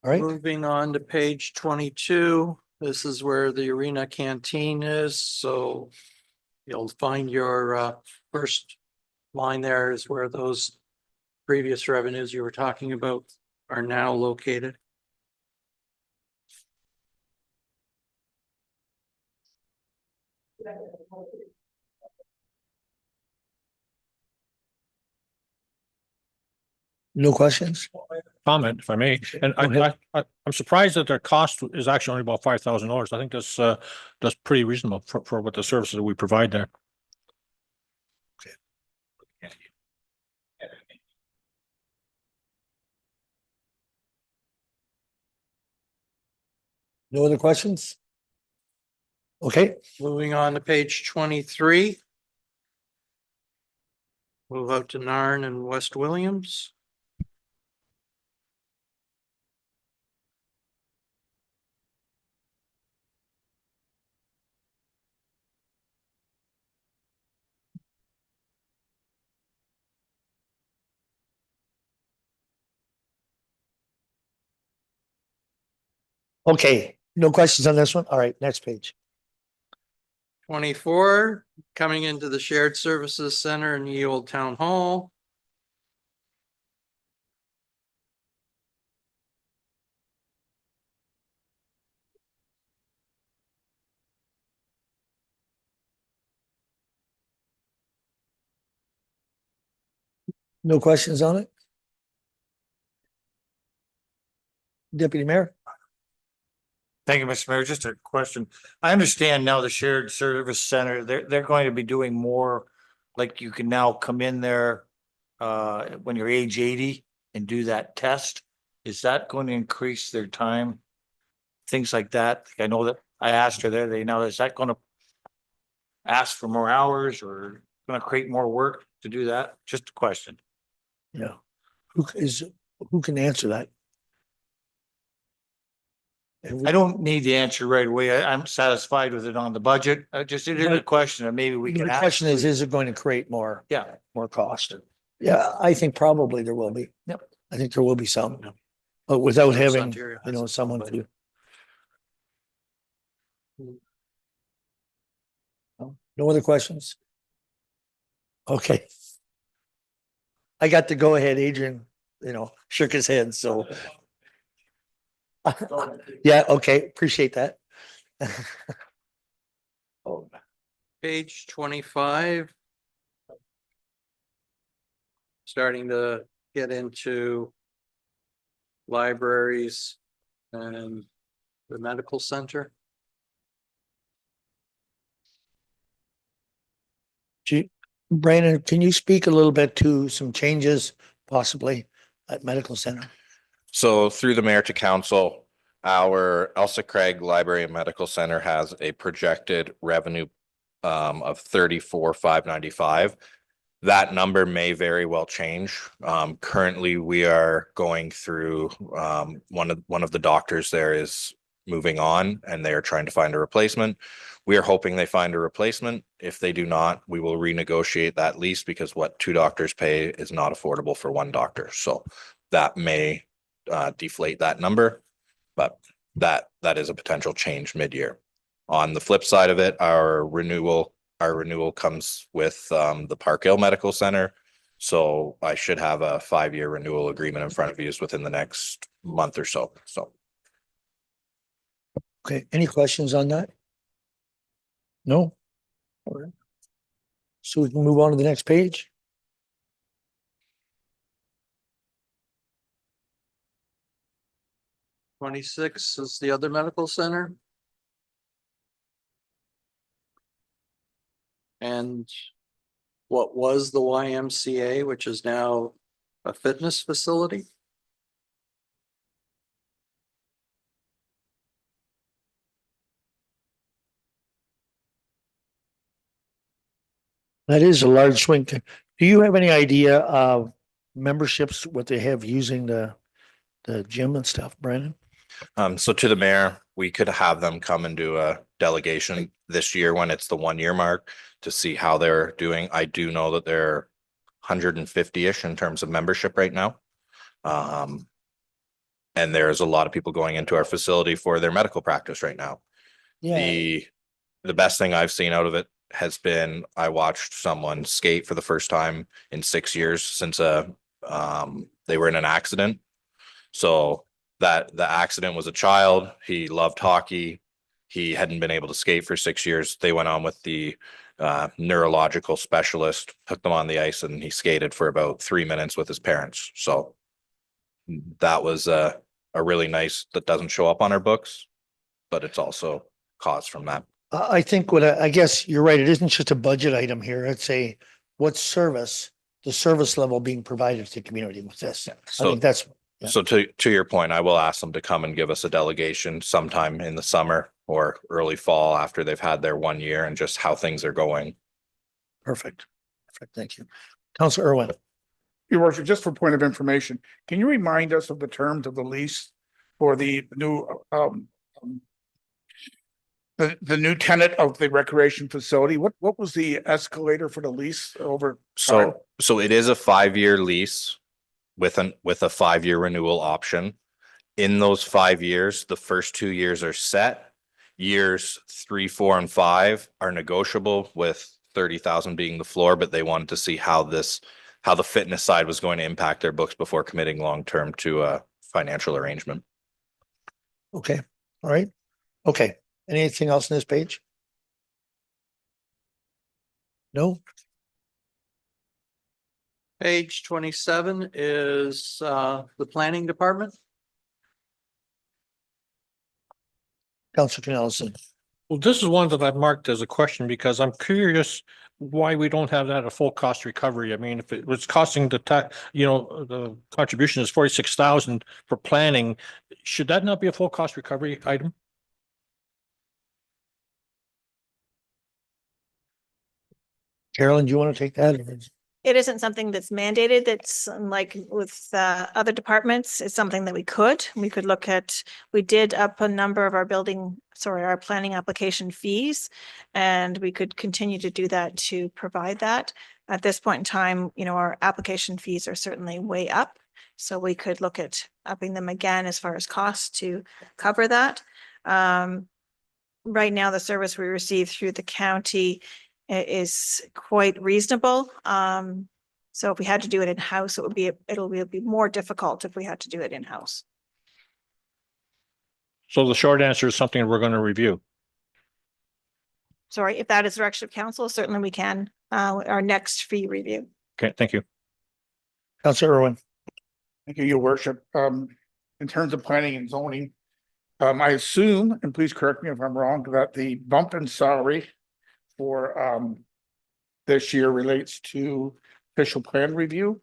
All right, Moving on to page 22, this is where the arena canteen is, so you'll find your first line there is where those previous revenues you were talking about are now located. no questions? Comment, if I may, and Go ahead. I'm surprised that their cost is actually only about $5,000. I think that's pretty reasonable for what the services that we provide there. No other questions? Okay, Moving on to page 23. Move out to Narn and West Williams. okay, no questions on this one? All right, next page. 24, coming into the Shared Services Center in the Old Town Hall. No questions on it? Deputy Mayor? Thank you, Mr. Mayor. Just a question. I understand now the shared service center, they're going to be doing more, like you can now come in there when you're age 80 and do that test. Is that going to increase their time? Things like that. I know that I asked her there, is that going to ask for more hours or going to create more work to do that? Just a question. Yeah. Who can answer that? I don't need the answer right away. I'm satisfied with it on the budget. It is a question and maybe we can. The question is it going to create more? Yeah. More cost? Yeah, I think probably there will be. Yep. I think there will be some, but without having, Ontario you know, has someone somebody. to. No other questions? Okay. I got to go ahead. Adrian, shook his head, so. Yeah, okay, appreciate that. Oh, Page 25. Starting to get into libraries and the medical center. Brandon, can you speak a little bit to some changes possibly at medical center? So through the mayor to council, our Elsa Craig Library and Medical Center has a projected revenue of 34,595. That number may very well change. Currently, we are going through one of the doctors there is moving on and they are trying to find a replacement. We are hoping they find a replacement. If they do not, we will renegotiate that lease because what two doctors pay is not affordable for one doctor. So that may deflate that number, but that is a potential change mid-year. On the flip side of it, our renewal comes with the Park Hill Medical Center. So I should have a 5-year renewal agreement in front of you within the next month or so. So. Okay, any questions on that? No? All right. So we can move on to the next page. Twenty-six is the other medical center. And what was the YMCA, which is now a fitness facility? That is a large swing. Do you have any idea of memberships, what they have using the gym and stuff, Brandon? So to the mayor, we could have them come and do a delegation this year when it's the 1 year mark to see how they're doing. I do know that they're 150-ish in terms of membership right now. And there's a lot of people going into our facility for their medical practice right now. Yeah, The best thing I've seen out of it has been, I watched someone skate for the first time in 6 years since they were in an accident. So that the accident was a child. He loved hockey. He hadn't been able to skate for 6 years. They went on with the neurological specialist, put them on the ice, and he skated for about 3 minutes with his parents. So that was a really nice, that doesn't show up on our books, but it's also caused from that. I think I guess you're right. It isn't just a budget item here. It's a, what service, the service level being provided to the community with this. I So, think that's, yeah. so to your point, I will ask them to come and give us a delegation sometime in the summer or early fall after they've had their 1 year and just how things are going. Perfect. Perfect. Thank you. Councilor Irwin. Your worship, just for point of information, can you remind us of the terms of the lease for the new the new tenant of the recreation facility? What was the escalator for the lease over time? So it is a 5 year lease with a 5 year renewal option. In those 5 years, the first 2 years are set. Years 3, 4, and 5 are negotiable, with 30,000 being the floor, but they wanted to see how the fitness side was going to impact their books before committing long-term to a financial arrangement. Okay. All right. Okay. Anything else on this page? No? Page 27 is the planning department. Councilor Canellison. Well, this is one that I've marked as a question because I'm curious why we don't have that a full cost recovery. I mean, if it was costing the the contribution is 46,000 for planning, should that not be a full cost recovery item? Carolyn, do you want to take that? It isn't something that's mandated. That's like with other departments. It's something that we could look at. We did up a number of our planning application fees, and we could continue to do that to provide that. At this point in time, our application fees are certainly way up. So we could look at upping them again as far as costs to cover that. Right now, the service we receive through the county is quite reasonable. So if we had to do it in-house, it'll be more difficult if we had to do it in-house. So the short answer is something we're going to review. Sorry, if that is direction of council, certainly we can, our next fee review. Okay, thank you. Councilor Irwin. Thank you, your worship. In terms of planning and zoning, I assume, and please correct me if I'm wrong, that the bump in salary for this year relates to official plan review.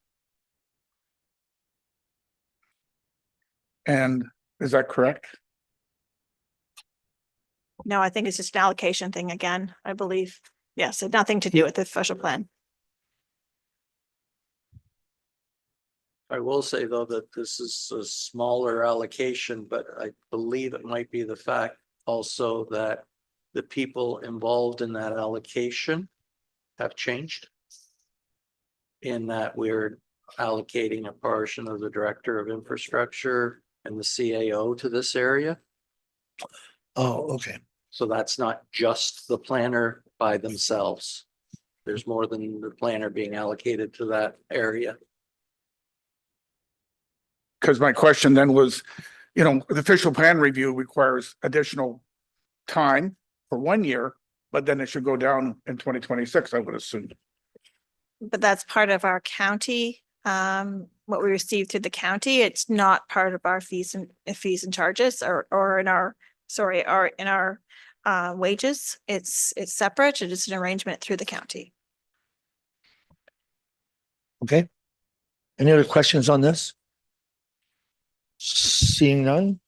And is that correct? No, I think it's just an allocation thing again, I believe. Yes, it had nothing to do with the official plan. I will say, though, that this is a smaller allocation, but I believe it might be the fact also that the people involved in that allocation have changed, in that we're allocating a portion of the director of infrastructure and the CAO to this area. Oh, okay. So that's not just the planner by themselves. There's more than the planner being allocated to that area. Because my question then was, the official plan review requires additional time for 1 year but then it should go down in 2026, I would assume. But that's part of our county, what we receive through the county. It's not part of our fees and charges or in our, sorry, or in our wages. It's separate. It is an arrangement through the county. Okay. Any other questions on this? Seeing none?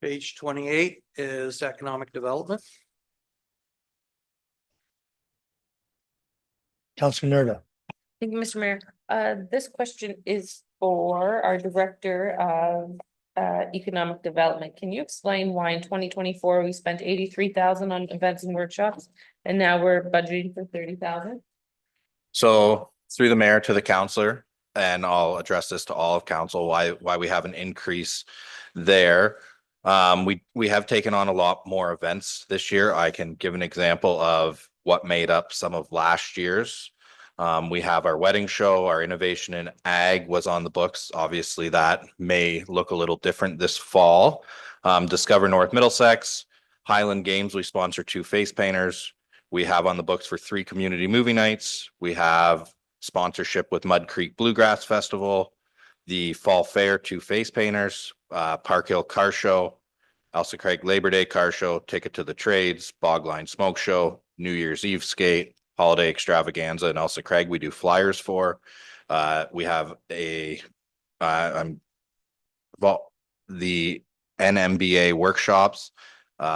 Page 28 is economic development. Councilor Nerda. Thank you, Mr. Mayor. This question is for our Director of Economic Development. Can you explain why in 2024 we spent 83,000 on events and workshops and now we're budgeting for 30,000? So through the mayor to the councillor, and I'll address this to all of council, why we have an increase there. We have taken on a lot more events this year. I can give an example of what made up some of last year's. We have our wedding show, our innovation in ag was on the books. Obviously, that may look a little different this fall. Discover North Middlesex, Highland Games, we sponsor 2 face painters. We have on the books for 3 community movie nights. We have sponsorship with Mud Creek Bluegrass Festival, the Fall Fair, 2 face painters, Park Hill Car Show, Elsa Craig Labor Day Car Show, Ticket to the Trades, Bogline Smoke Show, New Year's Eve Skate, Holiday Extravaganza in Elsa Craig. We do flyers for. We have the NMBA workshops,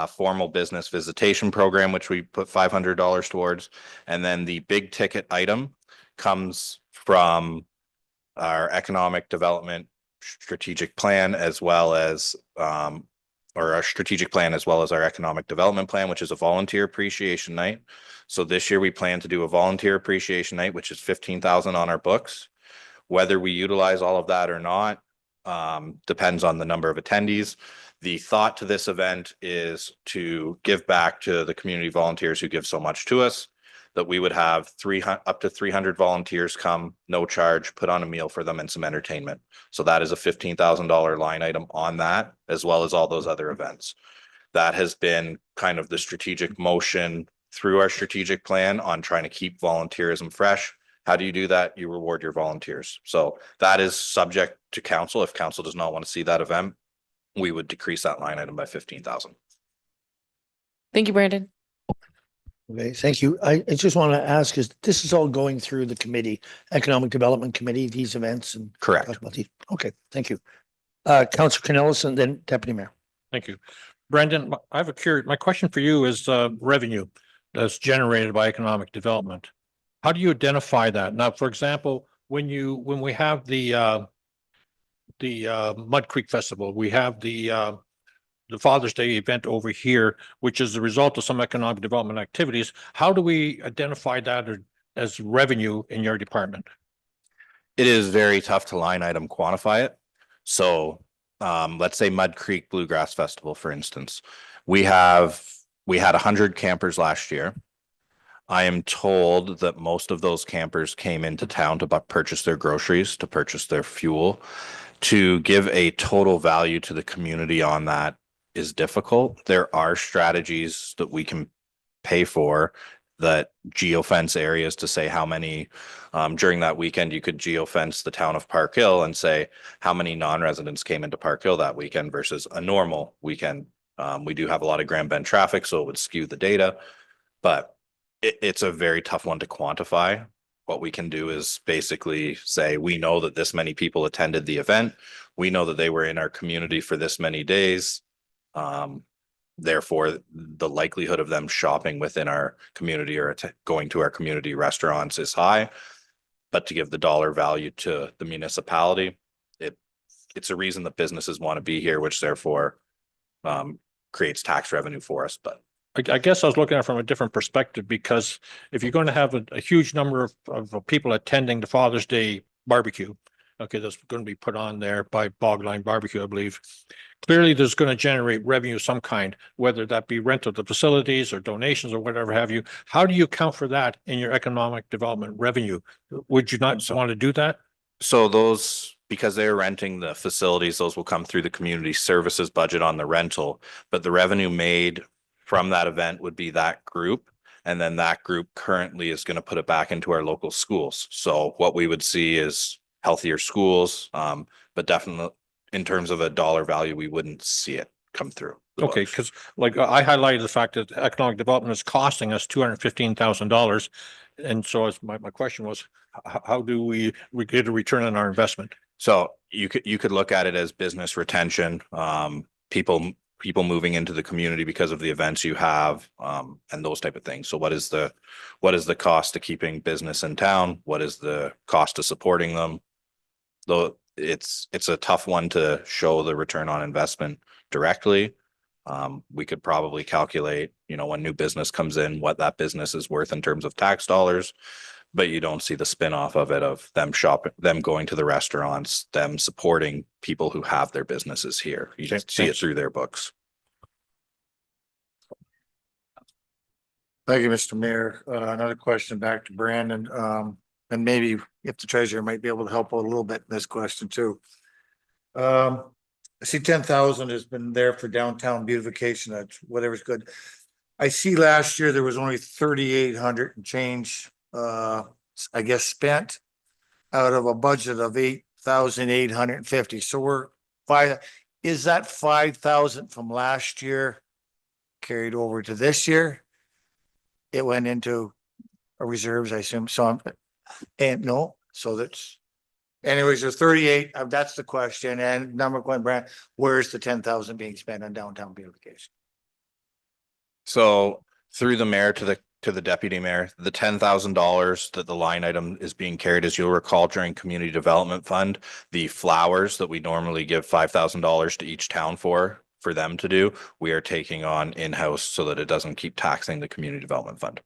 formal business visitation program, which we put $500 towards. And then the big ticket item comes from our economic development strategic plan, as well as our strategic plan, as well as our economic development plan, which is a volunteer appreciation night. So this year we plan to do a volunteer appreciation night, which is 15,000 on our books. Whether we utilize all of that or not depends on the number of attendees. The thought to this event is to give back to the community volunteers who give so much to us, that we would have up to 300 volunteers come, no charge, put on a meal for them and some entertainment. So that is a $15,000 line item on that, as well as all those other events. That has been kind of the strategic motion through our strategic plan on trying to keep volunteerism fresh. How do you do that? You reward your volunteers. So that is subject to council. If council does not want to see that event, we would decrease that line item by 15,000. Thank you, Brandon. Okay, thank you. I just want to ask, is this is all going through the committee, Economic Development Committee, these events and? Correct. talk about these? Okay, thank you. Councilor Canellis and then Deputy Mayor. Thank you. Brandon, I have my question for you is revenue that's generated by economic development. How do you identify that? Now, for example, when we have the Mud Creek Festival, we have the Father's Day event over here, which is the result of some economic development activities. How do we identify that as revenue in your department? It is very tough to line item quantify it. So let's say Mud Creek Bluegrass Festival, for instance. We had 100 campers last year. I am told that most of those campers came into town to purchase their groceries, to purchase their fuel. To give a total value to the community on that is difficult. There are strategies that we can pay for, that geofence areas, to say how many during that weekend. You could geofence the town of Park Hill and say how many non-residents came into Park Hill that weekend versus a normal weekend. We do have a lot of Grand Bend traffic, so it would skew the data, but it's a very tough one to quantify. What we can do is basically say, we know that this many people attended the event. We know that they were in our community for this many days. Therefore, the likelihood of them shopping within our community or going to our community restaurants is high. But to give the dollar value to the municipality, it's a reason that businesses want to be here, which therefore creates tax revenue for us. But I guess I was looking at it from a different perspective, because if you're going to have a huge number of people attending the Father's Day barbecue, okay, that's going to be put on there by Bogline Barbecue, I believe. Clearly, there's going to generate revenue of some kind, whether that be rent of the facilities or donations or whatever have you. How do you account for that in your economic development revenue? Would you not want to do that? So those because they're renting the facilities, those will come through the community services budget on the rental. But the revenue made from that event would be that group. And then that group currently is going to put it back into our local schools. So what we would see is healthier schools, but definitely in terms of a dollar value, we wouldn't see it come through. the Okay, books. because like I highlighted the fact that economic development is costing us $215,000. And so as my question was, how do we get a return on our investment? So you could look at it as business retention, people moving into the community because of the events you have, and those type of things. So what is the cost to keeping business in town? What is the cost of supporting them? Though it's a tough one to show the return on investment directly. We could probably calculate, when new business comes in, what that business is worth in terms of tax dollars. But you don't see the spin-off of it, of them shopping, them going to the restaurants, them supporting people who have their businesses here. You just see it through their books. Thank you, Mr. Mayor. Another question back to Brandon. And maybe if the treasurer might be able to help out a little bit in this question too. I see 10,000 has been there for downtown beautification. That's whatever's good. I see last year there was only 3,800 and change, I guess, spent out of a budget of 8,850. So we're is that 5,000 from last year carried over to this year? It went into reserves, I assume. So that's, anyways, there's 38. That's the question. And number one, Brand, where's the 10,000 being spent on downtown beautification? So through the mayor to the deputy mayor, the $10,000 that the line item is being carried, as you'll recall, during community development fund, the flowers that we normally give $5,000 to each town for them to do, we are taking on in-house so that it doesn't keep taxing the community development fund.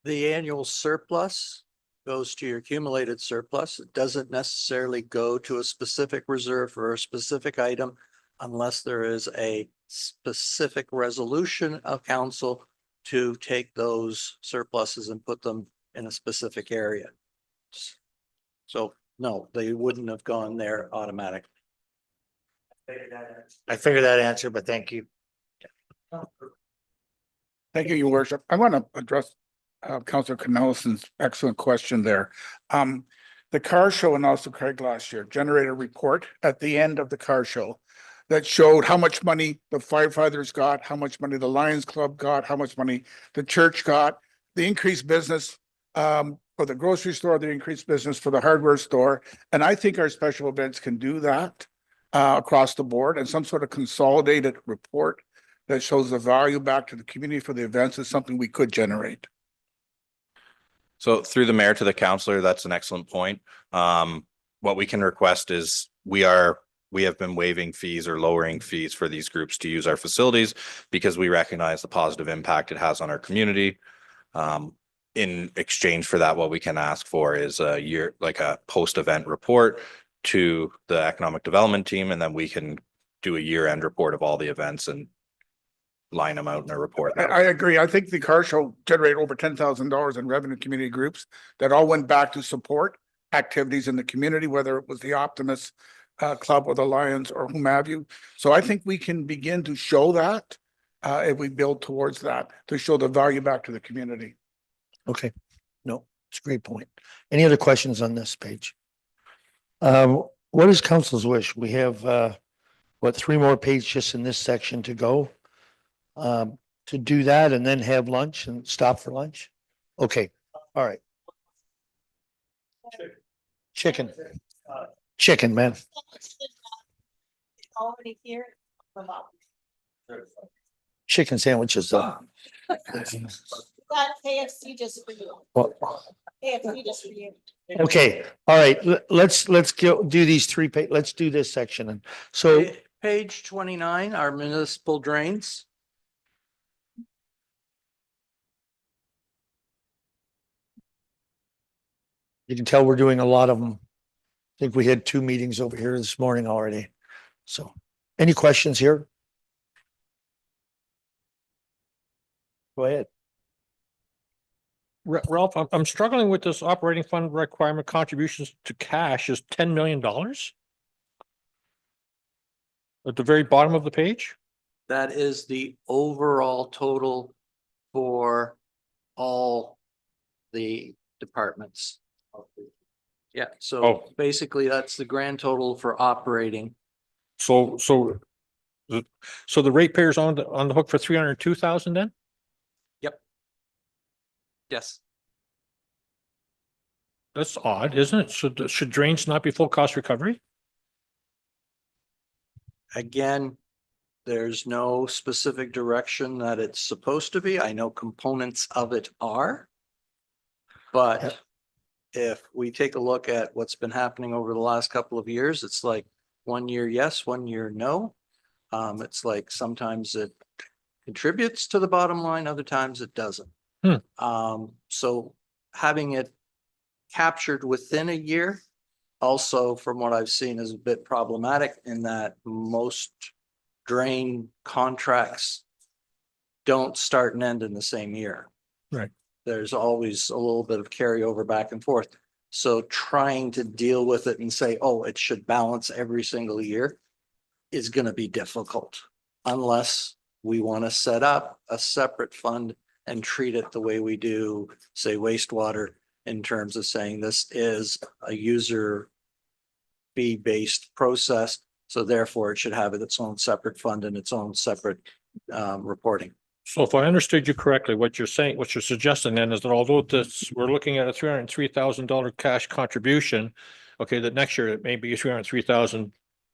The annual surplus goes to your accumulated surplus. It doesn't necessarily go to a specific reserve or a specific item unless there is a specific resolution of council to take those surpluses and put them in a specific area. So no, they wouldn't have gone there automatically. I figured that answer, but thank you. Thank you, Your Worship. I want to address Councillor Cornelison's excellent question there. The car show in also Craig last year generated a report at the end of the car show that showed how much money the firefighters got, how much money the Lions Club got, how much money the church got, the increased business for the grocery store, the increased business for the hardware store. And I think our special events can do that across the board, and some sort of consolidated report that shows the value back to the community for the events is something we could generate. So through the mayor to the councillor, that's an excellent point. What we can request is we have been waiving fees or lowering fees for these groups to use our facilities because we recognize the positive impact it has on our community. In exchange for that, what we can ask for is a post-event report to the economic development team, and then we can do a year-end report of all the events and line them out in a report. I agree. I think the car show generated over $10,000 in revenue community groups that all went back to support activities in the community, whether it was the Optimist Club or the Lions or whom have you. So I think we can begin to show that if we build towards that, to show the value back to the community. Okay, no, it's a great point. Any other questions on this page? What is council's wish? We have, 3 more pages just in this section to go. To do that and then have lunch and stop for lunch? Okay, all right. Chicken, man. Already here. Chicken sandwiches though. Got KFC just for you. Well, KFC just for you. okay, all right, let's go do these 3 let's do this section. And so Page 29, our municipal drains. you can tell we're doing a lot of them. I think we had 2 meetings over here this morning already. So any questions here? Go ahead. Ralph, I'm struggling with this operating fund requirement contributions to cash is $10 million. At the very bottom of the page? That is the overall total for all the departments. Yeah, so Oh. basically that's the grand total for operating. So the ratepayers on the hook for 302,000 then? Yep. Yes. That's odd, isn't it? Should drains not be full cost recovery? Again, there's no specific direction that it's supposed to be. I know components of it are. But if we take a look at what's been happening over the last couple of years, it's like 1 year yes, 1 year no. It's like sometimes it contributes to the bottom line, other times it doesn't. So having it captured within a year, also from what I've seen, is a bit problematic in that most drain contracts don't start and end in the same year. Right. There's always a little bit of carryover back and forth. So trying to deal with it and say, oh, it should balance every single year is going to be difficult unless we want to set up a separate fund and treat it the way we do, say, wastewater, in terms of saying this is a user fee-based process. So therefore it should have its own separate fund and its own separate reporting. So if I understood you correctly, what you're saying, what you're suggesting then is that although this, we're looking at a $303,000 cash contribution, okay, that next year it may be a 303,000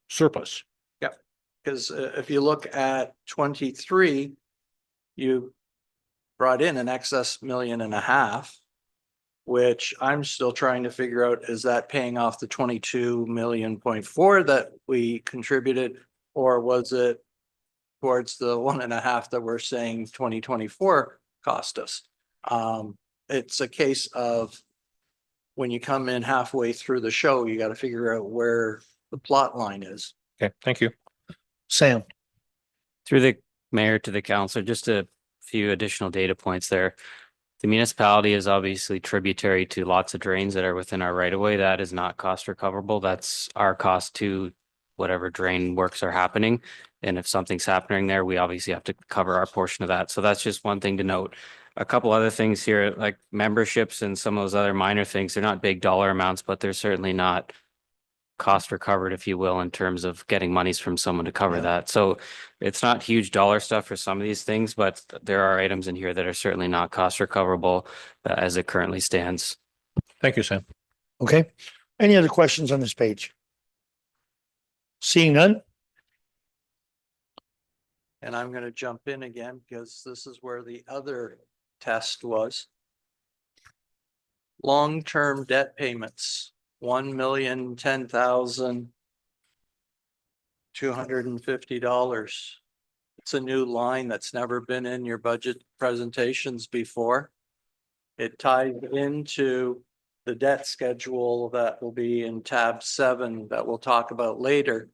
surplus. Yep. Because if you look at 23, you brought in an excess $1.5 million, which I'm still trying to figure out, is that paying off the 22.4 million that we contributed, or was it towards the 1.5 that we're saying 2024 cost us? It's a case of when you come in halfway through the show, you got to figure out where the plot line is. Okay, thank you. Sam. Through the mayor to the council, just a few additional data points there. The municipality is obviously tributary to lots of drains that are within our right of way. That is not cost recoverable. That's our cost to whatever drain works are happening. And if something's happening there, we obviously have to cover our portion of that. So that's just one thing to note. A couple other things here, like memberships and some of those other minor things, they're not big dollar amounts, but they're certainly not cost recovered, if you will, in terms of getting monies from someone to cover that. So it's not huge dollar stuff for some of these things, but there are items in here that are certainly not cost recoverable as it currently stands. Thank you, Sam. Okay. Any other questions on this page? Seeing none? And I'm going to jump in again because this is where the other test was. Long-term debt payments, $1,010,250. It's a new line that's never been in your budget presentations before. It ties into the debt schedule that will be in tab 7 that we'll talk about later.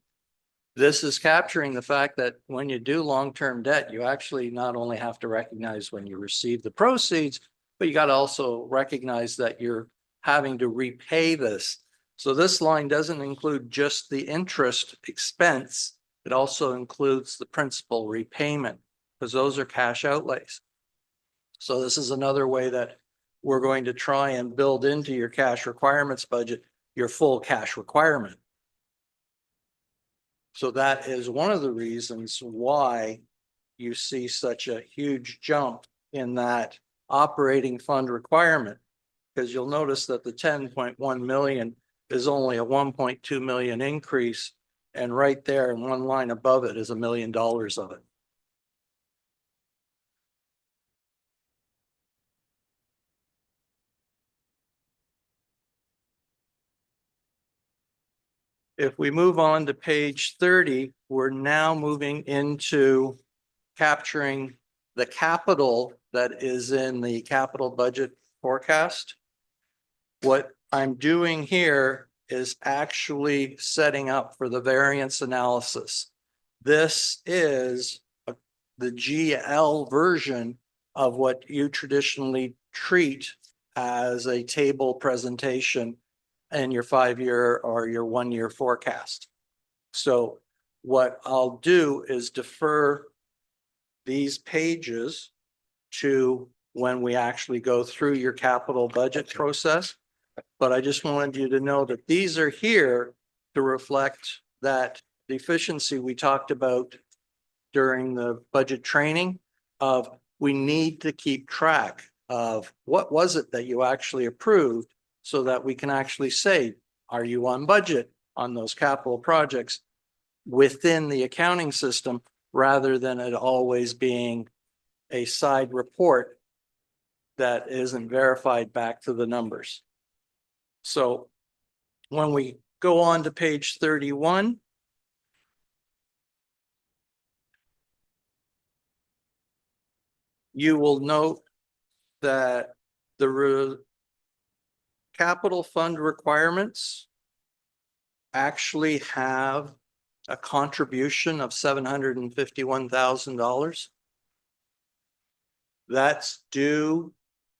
This is capturing the fact that when you do long-term debt, you actually not only have to recognize when you receive the proceeds, but you got to also recognize that you're having to repay this. So this line doesn't include just the interest expense. It also includes the principal repayment because those are cash outlays. So this is another way that we're going to try and build into your cash requirements budget, your full cash requirement. So that is one of the reasons why you see such a huge jump in that operating fund requirement, because you'll notice that the 10.1 million is only a 1.2 million increase. And right there in one line above it is $1 million of it. If we move on to page 30, we're now moving into capturing the capital that is in the capital budget forecast. What I'm doing here is actually setting up for the variance analysis. This is the GL version of what you traditionally treat as a table presentation in your 5-year or your 1-year forecast. So what I'll do is defer these pages to when we actually go through your capital budget process. But I just wanted you to know that these are here to reflect that efficiency we talked about during the budget training of we need to keep track of what was it that you actually approved so that we can actually say, are you on budget on those capital projects within the accounting system rather than it always being a side report that isn't verified back to the numbers. So when we go on to page 31, you will note that the capital fund requirements actually have a contribution of $751,000. That's due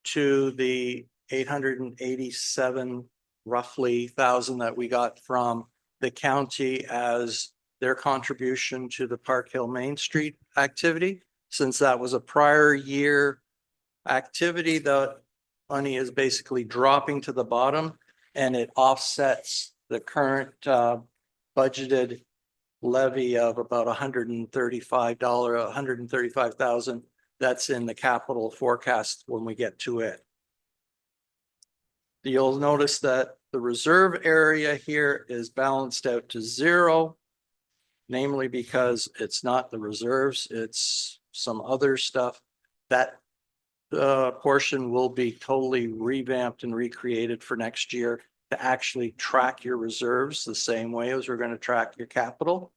to the 887 roughly thousand that we got from the county as their contribution to the Park Hill Main Street activity. Since that was a prior year activity, the money is basically dropping to the bottom and it offsets the current budgeted levy of about $135,000 that's in the capital forecast when we get to it. You'll notice that the reserve area here is balanced out to 0, namely because it's not the reserves, it's some other stuff. That portion will be totally revamped and recreated for next year to actually track your reserves the same way as we're going to track your capital.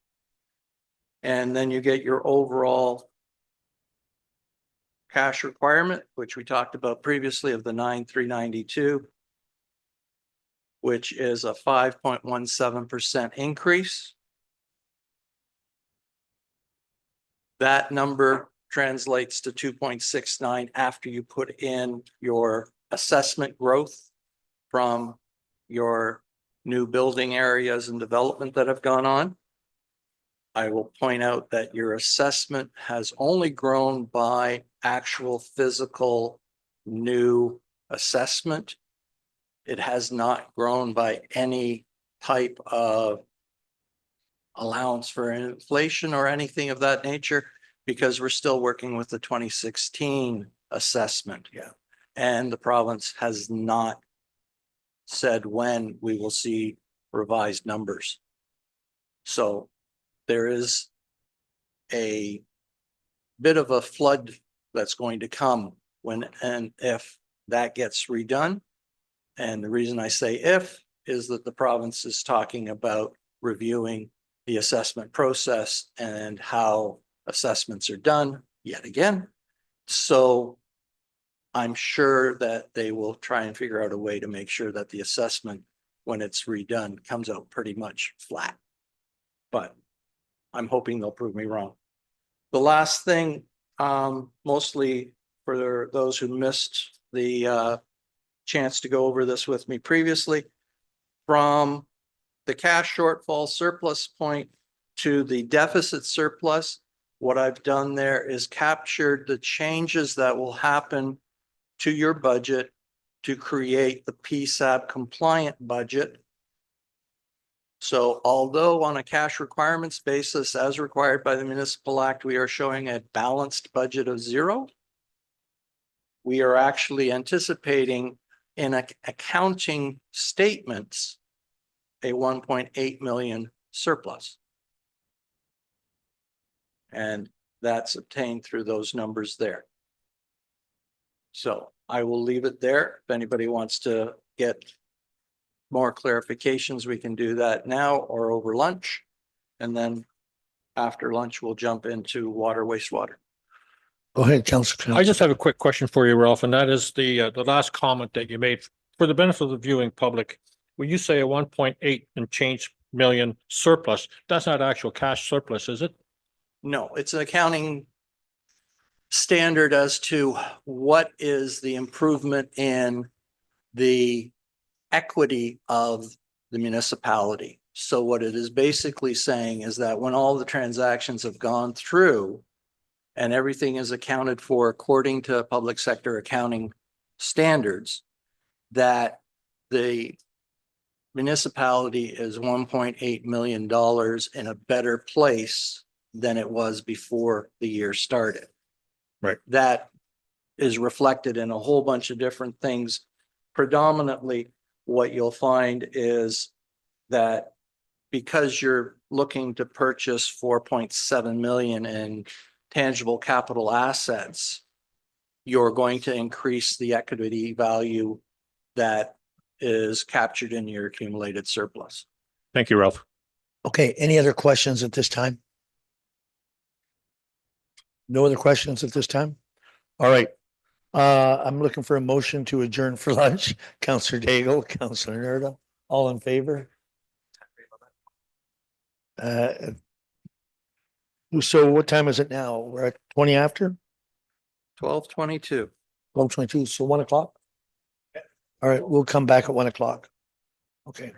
And then you get your overall cash requirement, which we talked about previously of the 9,392, which is a 5.17% increase. That number translates to 2.69 after you put in your assessment growth from your new building areas and development that have gone on. I will point out that your assessment has only grown by actual physical new assessment. It has not grown by any type of allowance for inflation or anything of that nature, because we're still working with the 2016 assessment. Yeah. And the province has not said when we will see revised numbers. So there is a bit of a flood that's going to come when and if that gets redone. And the reason I say if is that the province is talking about reviewing the assessment process and how assessments are done yet again. So I'm sure that they will try and figure out a way to make sure that the assessment, when it's redone, comes out pretty much flat. But I'm hoping they'll prove me wrong. The last thing, mostly for those who missed the chance to go over this with me previously, from the cash shortfall surplus point to the deficit surplus, what I've done there is captured the changes that will happen to your budget to create the PSAB compliant budget. So although on a cash requirements basis, as required by the Municipal Act, we are showing a balanced budget of 0, we are actually anticipating in accounting statements a 1.8 million surplus. And that's obtained through those numbers there. So I will leave it there. If anybody wants to get more clarifications, we can do that now or over lunch. And then after lunch, we'll jump into water, wastewater. Go ahead, Councilor. I just have a quick question for you, Ralph, and that is the last comment that you made for the benefit of the viewing public. When you say a 1.8 and change million surplus, that's not actual cash surplus, is it? No, it's an accounting standard as to what is the improvement in the equity of the municipality. So what it is basically saying is that when all the transactions have gone through and everything is accounted for according to public sector accounting standards, that the municipality is $1.8 million in a better place than it was before the year started. Right. That is reflected in a whole bunch of different things. Predominantly, what you'll find is that because you're looking to purchase 4.7 million in tangible capital assets, you're going to increase the equity value that is captured in your accumulated surplus. Thank you, Ralph. Okay, any other questions at this time? No other questions at this time? All right. I'm looking for a motion to adjourn for lunch. Counselor Daigle, Counselor Nerda, all in favor? So what time is it now? We're at 20 after? 12:22. 12:22, so 1 o'clock? All right, we'll come back at 1 o'clock. Okay.